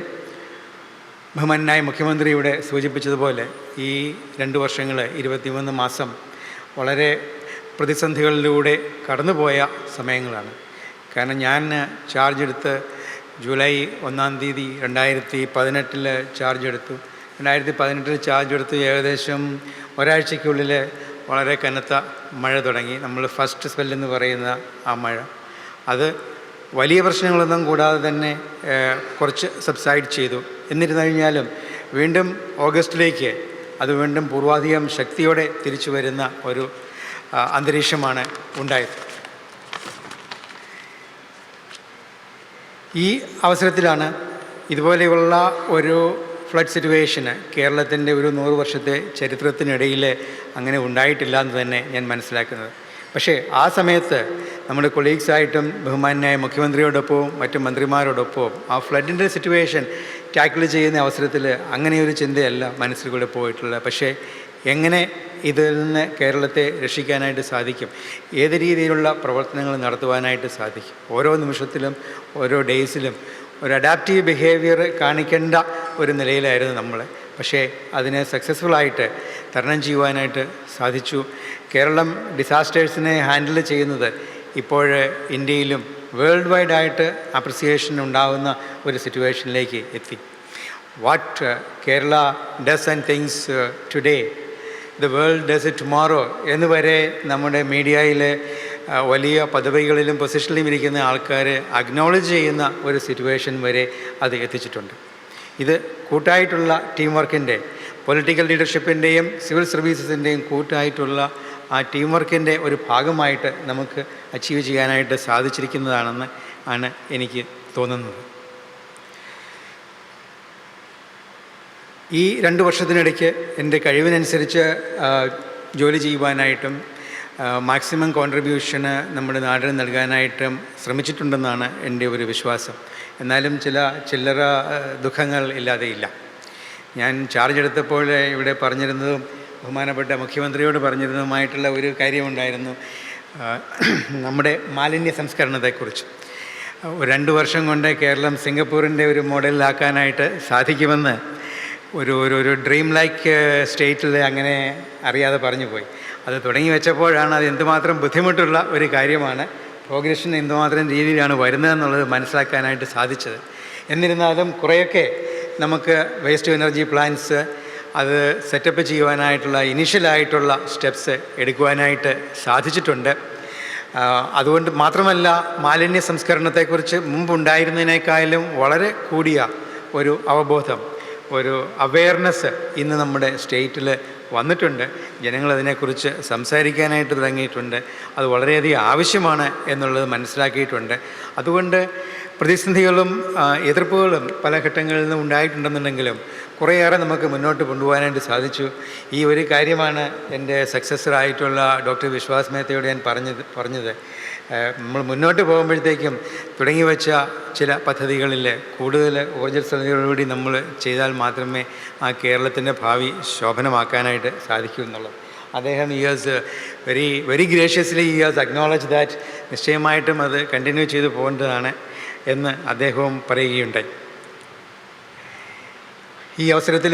ബഹുമാന്യനായ മുഖ്യമന്ത്രി ഇവിടെ സൂചിപ്പിച്ചതുപോലെ ഈ 2 വർഷങ്ങൾ 21 മാസം വളരെ പ്രതിസന്ധികളിലൂടെ കടന്നുപോയ സമയങ്ങളാണ്. കാരണം ഞാൻ ചാർജ് എടുത്ത് ജൂലൈ 1-ാം തീയതി 2018 ചാർജ് എടുത്തു. 2018 ചാർജ് എടുത്ത് ഏകദേശം ഒരാഴ്ചയ്ക്കുള്ളിൽ വളരെ കനത്ത മഴ തുടങ്ങി. നമ്മൾ ഫസ്റ്റ് സ്പെല്ലെന്ന് പറയുന്ന ആ മഴ അത് വലിയ പ്രശ്നങ്ങളൊന്നും കൂടാതെ തന്നെ കുറച്ച് സബ്സൈഡ് ചെയ്തു. എന്നിരുന്നു കഴിഞ്ഞാലും വീണ്ടും ഓഗസ്റ്റിലേക്ക് അത് വീണ്ടും പൂർവാധികം ശക്തിയോടെ തിരിച്ചു വരുന്ന ഒരു അന്തരീക്ഷമാണ് ഉണ്ടായത്. ഈ അവസരത്തിലാണ് ഇതുപോലെയുള്ള ഒരു ഫ്ലഡ് സിറ്റുവേഷന് കേരളത്തിൻ്റെ ഒരു 100 വർഷത്തെ ചരിത്രത്തിനിടയിൽ അങ്ങനെ ഉണ്ടായിട്ടില്ല എന്ന് തന്നെ ഞാൻ മനസ്സിലാക്കുന്നത്. പക്ഷേ ആ സമയത്ത് നമ്മുടെ കൊളീഗ്സായിട്ടും ബഹുമാന്യനായ മുഖ്യമന്ത്രിയോടൊപ്പവും മറ്റു മന്ത്രിമാരോടൊപ്പവും ആ ഫ്ലഡിൻ്റെ സിറ്റുവേഷൻ ടാക്കിൾ ചെയ്യുന്ന അവസരത്തിൽ അങ്ങനെയൊരു ചിന്തയല്ല മനസ്സിൽ കൂടെ പോയിട്ടുള്ളത്. പക്ഷേ എങ്ങനെ ഇതിൽ നിന്ന് കേരളത്തെ രക്ഷിക്കാനായിട്ട് സാധിക്കും, ഏത് രീതിയിലുള്ള പ്രവർത്തനങ്ങൾ നടത്തുവാനായിട്ട് സാധിക്കും, ഓരോ നിമിഷത്തിലും ഓരോ ഡേയ്സിലും ഒരു അഡാപ്റ്റീവ് ബിഹേവിയർ കാണിക്കേണ്ട ഒരു നിലയിലായിരുന്നു നമ്മൾ. പക്ഷേ അതിനെ സക്സസ്ഫുള്ളായിട്ട് തരണം ചെയ്യുവാനായിട്ട് സാധിച്ചു. കേരളം ഡിസാസ്റ്റേഴ്സിനെ ഹാൻഡിൽ ചെയ്യുന്നത് ഇപ്പോൾ ഇന്ത്യയിലും വേൾഡ് വൈഡായിട്ട് അപ്രിസിയേഷൻ ഉണ്ടാകുന്ന ഒരു സിറ്റുവേഷനിലേക്ക് എത്തി. What Kerala does and things today the world does it tomorrow എന്ന് വരെ നമ്മുടെ മീഡിയയിൽ വലിയ പദവികളിലും പൊസിഷനിലും ഇരിക്കുന്ന ആൾക്കാർ അക്നോളജ് ചെയ്യുന്ന ഒരു സിറ്റുവേഷൻ വരെ അത് എത്തിച്ചിട്ടുണ്ട്. ഇത് കൂട്ടായിട്ടുള്ള ടീം വർക്കിൻ്റെ, പൊളിറ്റിക്കൽ ലീഡർഷിപ്പിൻ്റെയും സിവിൽ സർവീസസിൻ്റെയും കൂട്ടായിട്ടുള്ള ആ ടീം വർക്കിൻ്റെ ഒരു ഭാഗമായിട്ട് നമുക്ക് അച്ചീവ് ചെയ്യാനായിട്ട് സാധിച്ചിരിക്കുന്നതാണെന്ന് ആണ് എനിക്ക് തോന്നുന്നത്. ഈ 2 വർഷത്തിനിടയ്ക്ക് എൻ്റെ കഴിവിനനുസരിച്ച് ജോലി ചെയ്യുവാനായിട്ടും മാക്സിമം കോൺട്രിബ്യൂഷന് നമ്മുടെ നാടിന് നൽകാനായിട്ടും ശ്രമിച്ചിട്ടുണ്ടെന്നാണ് എൻ്റെ ഒരു വിശ്വാസം. എന്നാലും ചില ചില്ലറ ദുഃഖങ്ങൾ ഇല്ലാതെയില്ല. ഞാൻ ചാർജ് എടുത്തപ്പോൾ ഇവിടെ പറഞ്ഞിരുന്നതും ബഹുമാനപ്പെട്ട മുഖ്യമന്ത്രിയോട് പറഞ്ഞിരുന്നതുമായിട്ടുള്ള ഒരു കാര്യമുണ്ടായിരുന്നു, നമ്മുടെ മാലിന്യ സംസ്കരണത്തെക്കുറിച്ച്. 2 വർഷം കൊണ്ട് കേരളം സിംഗപ്പൂരിൻ്റെ ഒരു മോഡലിലാക്കാനായിട്ട് സാധിക്കുമെന്ന് ഒരു ഡ്രീം ലൈക്ക് സ്റ്റേറ്റിൽ അങ്ങനെ അറിയാതെ പറഞ്ഞു പോയി. അത് തുടങ്ങി വെച്ചപ്പോഴാണ് അത് എന്തുമാത്രം ബുദ്ധിമുട്ടുള്ള ഒരു കാര്യമാണ്, പ്രോഗ്രഷൻ എന്തുമാത്രം രീതിയിലാണ് വരുന്നതെന്നുള്ളത് മനസ്സിലാക്കാനായിട്ട് സാധിച്ചത്. എന്നിരുന്നാലും കുറേയൊക്കെ നമുക്ക് വേസ്റ്റ് ടു എനർജി പ്ലാന്റ്സ് അത് സെറ്റപ്പ് ചെയ്യുവാനായിട്ടുള്ള ഇനീഷ്യലായിട്ടുള്ള സ്റ്റെപ്സ് എടുക്കുവാനായിട്ട് സാധിച്ചിട്ടുണ്ട്. അതുകൊണ്ട് മാത്രമല്ല, മാലിന്യ സംസ്കരണത്തെക്കുറിച്ച് മുമ്പുണ്ടായിരുന്നതിനേക്കാളും വളരെ കൂടിയ ഒരു അവബോധം, ഒരു അവെയർനെസ് ഇന്ന് നമ്മുടെ സ്റ്റേറ്റിൽ വന്നിട്ടുണ്ട്. ജനങ്ങളതിനെക്കുറിച്ച് സംസാരിക്കാനായിട്ട് തുടങ്ങിയിട്ടുണ്ട്. അത് വളരെയധികം ആവശ്യമാണ് എന്നുള്ളത് മനസ്സിലാക്കിയിട്ടുണ്ട്. അതുകൊണ്ട് പ്രതിസന്ധികളും എതിർപ്പുകളും പല ഘട്ടങ്ങളിൽ നിന്നും ഉണ്ടായിട്ടുണ്ടെന്നുണ്ടെങ്കിലും കുറേയേറെ നമുക്ക് മുന്നോട്ട് കൊണ്ടുപോകാനായിട്ട് സാധിച്ചു. ഈ ഒരു കാര്യമാണ് എൻ്റെ സക്സസറായിട്ടുള്ള ഡോക്ടർ വിശ്വാസ് മേത്തയോട് ഞാൻ പറഞ്ഞത്. നമ്മൾ മുന്നോട്ട് പോകുമ്പോഴത്തേക്കും തുടങ്ങി വെച്ച ചില പദ്ധതികളിൽ കൂടുതൽ ഊർജ്ജസ്വലതയോടുകൂടി നമ്മൾ ചെയ്താൽ മാത്രമേ ആ കേരളത്തിൻ്റെ ഭാവി ശോഭനമാക്കാനായിട്ട് സാധിക്കൂ എന്നുള്ളത്. അദ്ദേഹം വെരി ഗ്രേഷ്യസ്ലി അക്നോളജ് ദാറ്റ് നിശ്ചയമായിട്ടും അത് കണ്ടിന്യൂ ചെയ്ത് പോകേണ്ടതാണ് എന്ന് അദ്ദേഹവും പറയുകയുണ്ടായി. ഈ അവസരത്തിൽ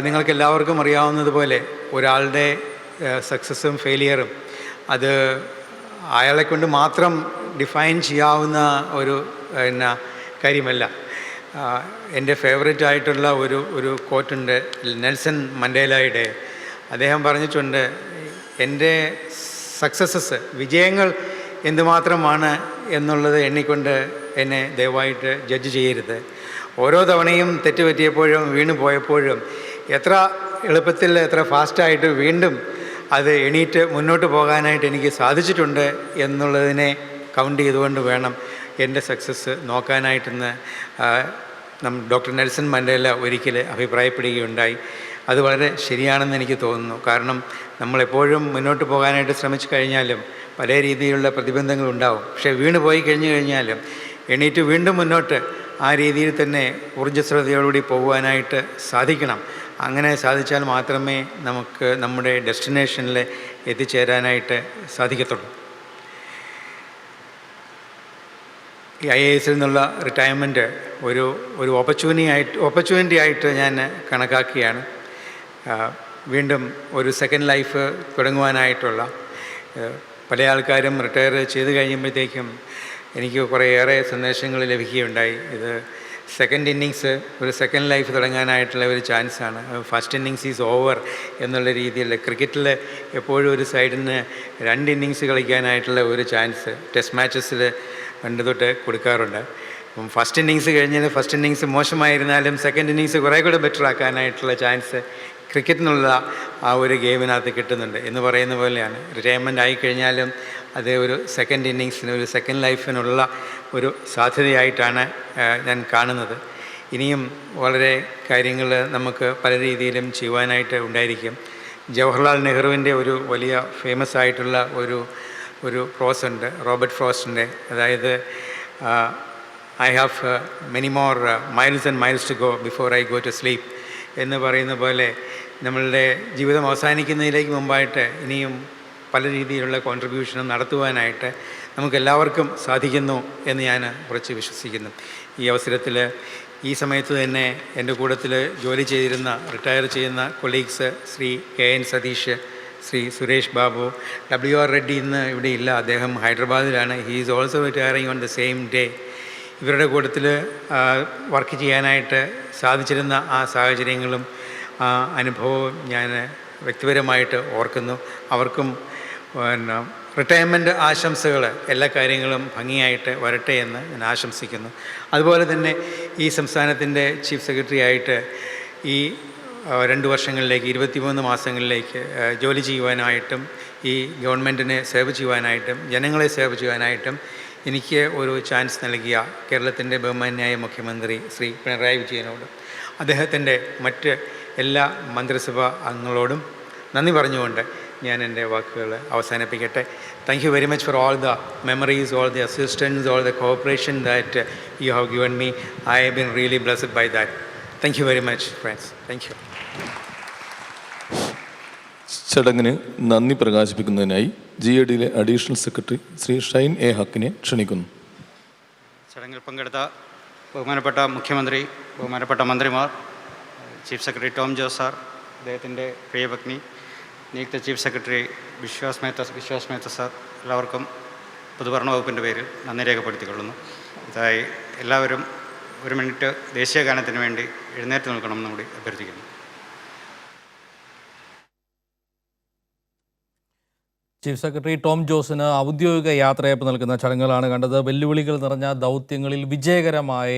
നിങ്ങൾക്കെല്ലാവർക്കും അറിയാവുന്നതുപോലെ ഒരാളുടെ സക്സസ്സും ഫെയിലിയറും അത് അയാളെ കൊണ്ട് മാത്രം ഡിഫൈൻ ചെയ്യാവുന്ന ഒരു കാര്യമല്ല. എൻ്റെ ഫേവറേറ്റ് ആയിട്ടുള്ള ഒരു കോട്ടുണ്ട് നെൽസൺ മണ്ടേലയുടെ. അദ്ദേഹം പറഞ്ഞിട്ടുണ്ട്, എൻ്റെ സക്സസ്സസ്, വിജയങ്ങൾ എന്തുമാത്രമാണ് എന്നുള്ളത് എണ്ണിക്കൊണ്ട് എന്നെ ദയവായിട്ട് ജഡ്ജ് ചെയ്യരുത്. ഓരോ തവണയും തെറ്റുപറ്റിയപ്പോഴും വീണു പോയപ്പോഴും എത്ര എളുപ്പത്തിൽ, എത്ര ഫാസ്റ്റായിട്ട് വീണ്ടും അത് എണീറ്റ് മുന്നോട്ട് പോകാനായിട്ട് എനിക്ക് സാധിച്ചിട്ടുണ്ട് എന്നുള്ളതിനെ കൗണ്ട് ചെയ്തുകൊണ്ട് വേണം എൻ്റെ സക്സസ് നോക്കാനായിട്ടെന്ന് ഡോക്ടർ നെൽസൺ മണ്ടേല ഒരിക്കൽ അഭിപ്രായപ്പെടുകയുണ്ടായി. അത് വളരെ ശരിയാണെന്ന് എനിക്ക് തോന്നുന്നു. കാരണം നമ്മളെപ്പോഴും മുന്നോട്ട് പോകാനായിട്ട് ശ്രമിച്ചു കഴിഞ്ഞാലും പല രീതിയിലുള്ള പ്രതിബന്ധങ്ങളുണ്ടാവും. പക്ഷേ വീണ് പോയി കഴിഞ്ഞാലും എണീറ്റ് വീണ്ടും മുന്നോട്ട് ആ രീതിയിൽ തന്നെ ഊർജ്ജസ്വലതയോടുകൂടി പോകുവാനായിട്ട് സാധിക്കണം. അങ്ങനെ സാധിച്ചാൽ മാത്രമേ നമുക്ക് നമ്മുടെ ഡെസ്റ്റിനേഷനിൽ എത്തിച്ചേരാനായിട്ട് സാധിക്കത്തുള്ളൂ. ഈ IAS നിന്നുള്ള റിട്ടയർമെൻറ്റ് ഒരു ഓപ്പർച്യൂണിറ്റി ആയിട്ട് ഞാൻ കണക്കാക്കിയാണ്. വീണ്ടും ഒരു സെക്കൻഡ് ലൈഫ് തുടങ്ങുവാനായിട്ടുള്ള പല ആൾക്കാരും റിട്ടയർ ചെയ്ത് കഴിയുമ്പോഴത്തേക്കും എനിക്ക് കുറേയേറെ സന്ദേശങ്ങൾ ലഭിക്കുകയുണ്ടായി. ഇത് സെക്കൻഡ് ഇന്നിങ്സ്, ഒരു സെക്കൻഡ് ലൈഫ് തുടങ്ങാനായിട്ടുള്ള ഒരു ചാൻസാണ്. ഫസ്റ്റ് ഇന്നിങ്സ് ഈസ് ഓവർ എന്നുള്ള രീതിയിൽ ക്രിക്കറ്റിൽ എപ്പോഴും ഒരു സൈഡിന് 2 ഇന്നിങ്സ് കളിക്കാനായിട്ടുള്ള ഒരു ചാൻസ് ടെസ്റ്റ് മാച്ചസിൽ പണ്ട് തൊട്ട് കൊടുക്കാറുണ്ട്. അപ്പം ഫസ്റ്റ് ഇന്നിങ്സ് കഴിഞ്ഞാൽ ഫസ്റ്റ് ഇന്നിങ്സ് മോശമായിരുന്നാലും സെക്കൻഡ് ഇന്നിങ്സ് കുറേ കൂടെ ബെറ്റർ ആക്കാനായിട്ടുള്ള ചാൻസ് ക്രിക്കറ്റിനുള്ള ആ ഒരു ഗെയിമിനകത്ത് കിട്ടുന്നുണ്ട് എന്ന് പറയുന്ന പോലെയാണ്. റിട്ടയർമെൻ്റ് ആയിക്കഴിഞ്ഞാലും അത് ഒരു സെക്കൻഡ് ഇന്നിങ്സിന്, ഒരു സെക്കൻഡ് ലൈഫിനുള്ള ഒരു സാധ്യതയായിട്ടാണ് ഞാൻ കാണുന്നത്. ഇനിയും വളരെ കാര്യങ്ങൾ നമുക്ക് പല രീതിയിലും ചെയ്യുവാനായിട്ട് ഉണ്ടായിരിക്കും. ജവഹർലാൽ നെഹ്റുവിൻ്റെ ഒരു വലിയ ഫേമസ് ആയിട്ടുള്ള ഒരു പ്രോസ് ഉണ്ട്, റോബർട്ട് ഫ്രോസ്റ്റിൻ്റെ. അതായത് I have many more miles and miles to go before I go to sleep എന്ന് പറയുന്ന പോലെ നമ്മളുടെ ജീവിതം അവസാനിക്കുന്നതിലേക്ക് മുമ്പായിട്ട് ഇനിയും പല രീതിയിലുള്ള കോൺട്രിബ്യൂഷനും നടത്തുവാനായിട്ട് നമുക്കെല്ലാവർക്കും സാധിക്കുന്നു എന്ന് ഞാൻ കുറച്ച് വിശ്വസിക്കുന്നു. ഈ അവസരത്തിൽ ഈ സമയത്ത് തന്നെ എൻ്റെ കൂട്ടത്തിൽ ജോലി ചെയ്തിരുന്ന, റിട്ടയർ ചെയ്യുന്ന colleagues Shri KN Satish, Shri Suresh Babu, WR Reddy ഇന്ന് ഇവിടെ ഇല്ല, അദ്ദേഹം ഹൈദരാബാദിലാണ്. He is also retiring on the same day. ഇവരുടെ കൂട്ടത്തിൽ വർക്ക് ചെയ്യാനായിട്ട് സാധിച്ചിരുന്ന ആ സാഹചര്യങ്ങളും ആ അനുഭവവും ഞാൻ വ്യക്തിപരമായിട്ട് ഓർക്കുന്നു. അവർക്കും റിട്ടയർമെൻറ്റ് ആശംസകൾ, എല്ലാ കാര്യങ്ങളും ഭംഗിയായിട്ട് വരട്ടെ എന്ന് ഞാൻ ആശംസിക്കുന്നു. അതുപോലെ തന്നെ ഈ സംസ്ഥാനത്തിൻ്റെ ചീഫ് സെക്രട്ടറി ആയിട്ട് ഈ 2 വർഷങ്ങളിലേക്ക് 23 മാസങ്ങളിലേക്ക് ജോലി ചെയ്യുവാനായിട്ടും ഈ ഗവൺമെൻറ്റിനെ സേവ് ചെയ്യുവാനായിട്ടും ജനങ്ങളെ സേവ് ചെയ്യുവാനായിട്ടും എനിക്ക് ഒരു ചാൻസ് നൽകിയ കേരളത്തിൻ്റെ ബഹുമാന്യായ മുഖ്യമന്ത്രി ശ്രീ പിണറായി വിജയനോടും അദ്ദേഹത്തിൻ്റെ മറ്റ് എല്ലാ മന്ത്രിസഭാ അംഗങ്ങളോടും നന്ദി പറഞ്ഞുകൊണ്ട് ഞാൻ എൻ്റെ വാക്കുകൾ അവസാനിപ്പിക്കട്ടെ. Thank you very much for all the memories, all the assistance, all the cooperation that you have given me. I have been really blessed by that. Thank you very much friends. Thank you. ചടങ്ങിന് നന്ദി പ്രകാശിപ്പിക്കുന്നതിനായി GADയിലെ additional secretary Shri Shine A. ഹക്കിനെ ക്ഷണിക്കുന്നു. ചടങ്ങിൽ പങ്കെടുത്ത ബഹുമാനപ്പെട്ട മുഖ്യമന്ത്രി, ബഹുമാനപ്പെട്ട മന്ത്രിമാർ, chief secretary Tom Jose sir, അദ്ദേഹത്തിൻ്റെ പ്രിയപത്നി, നിയുക്ത chief secretary Vishwas Mehta sir, എല്ലാവർക്കും പൊതുഭരണ വകുപ്പിൻ്റെ പേരിൽ നന്ദി രേഖപ്പെടുത്തിക്കൊള്ളുന്നു. ഇതായി എല്ലാവരും 1 മിനിറ്റ് ദേശീയ ഗാനത്തിന് വേണ്ടി എഴുന്നേറ്റ് നിൽക്കണമെന്നും കൂടി അഭ്യർത്ഥിക്കുന്നു. ചീഫ് സെക്രട്ടറി ടോം ജോസിന് ഔദ്യോഗിക യാത്രയയപ്പ് നൽകുന്ന ചടങ്ങുകളാണ് കണ്ടത്. വെല്ലുവിളികൾ നിറഞ്ഞ ദൗത്യങ്ങളിൽ വിജയകരമായ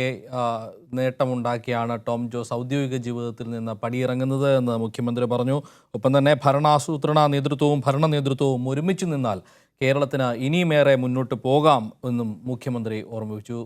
നേട്ടമുണ്ടാക്കിയാണ് ടോം ജോസ് ഔദ്യോഗിക ജീവിതത്തിൽ നിന്ന് പടിയിറങ്ങുന്നത് എന്ന് മുഖ്യമന്ത്രി പറഞ്ഞു. ഒപ്പം തന്നെ ഭരണാസൂത്രണ നേതൃത്വവും ഭരണ നേതൃത്വവും ഒരുമിച്ച് നിന്നാൽ കേരളത്തിന് ഇനിയുമേറെ മുന്നോട്ട് പോകാം എന്നും മുഖ്യമന്ത്രി ഓർമ്മിപ്പിച്ചു.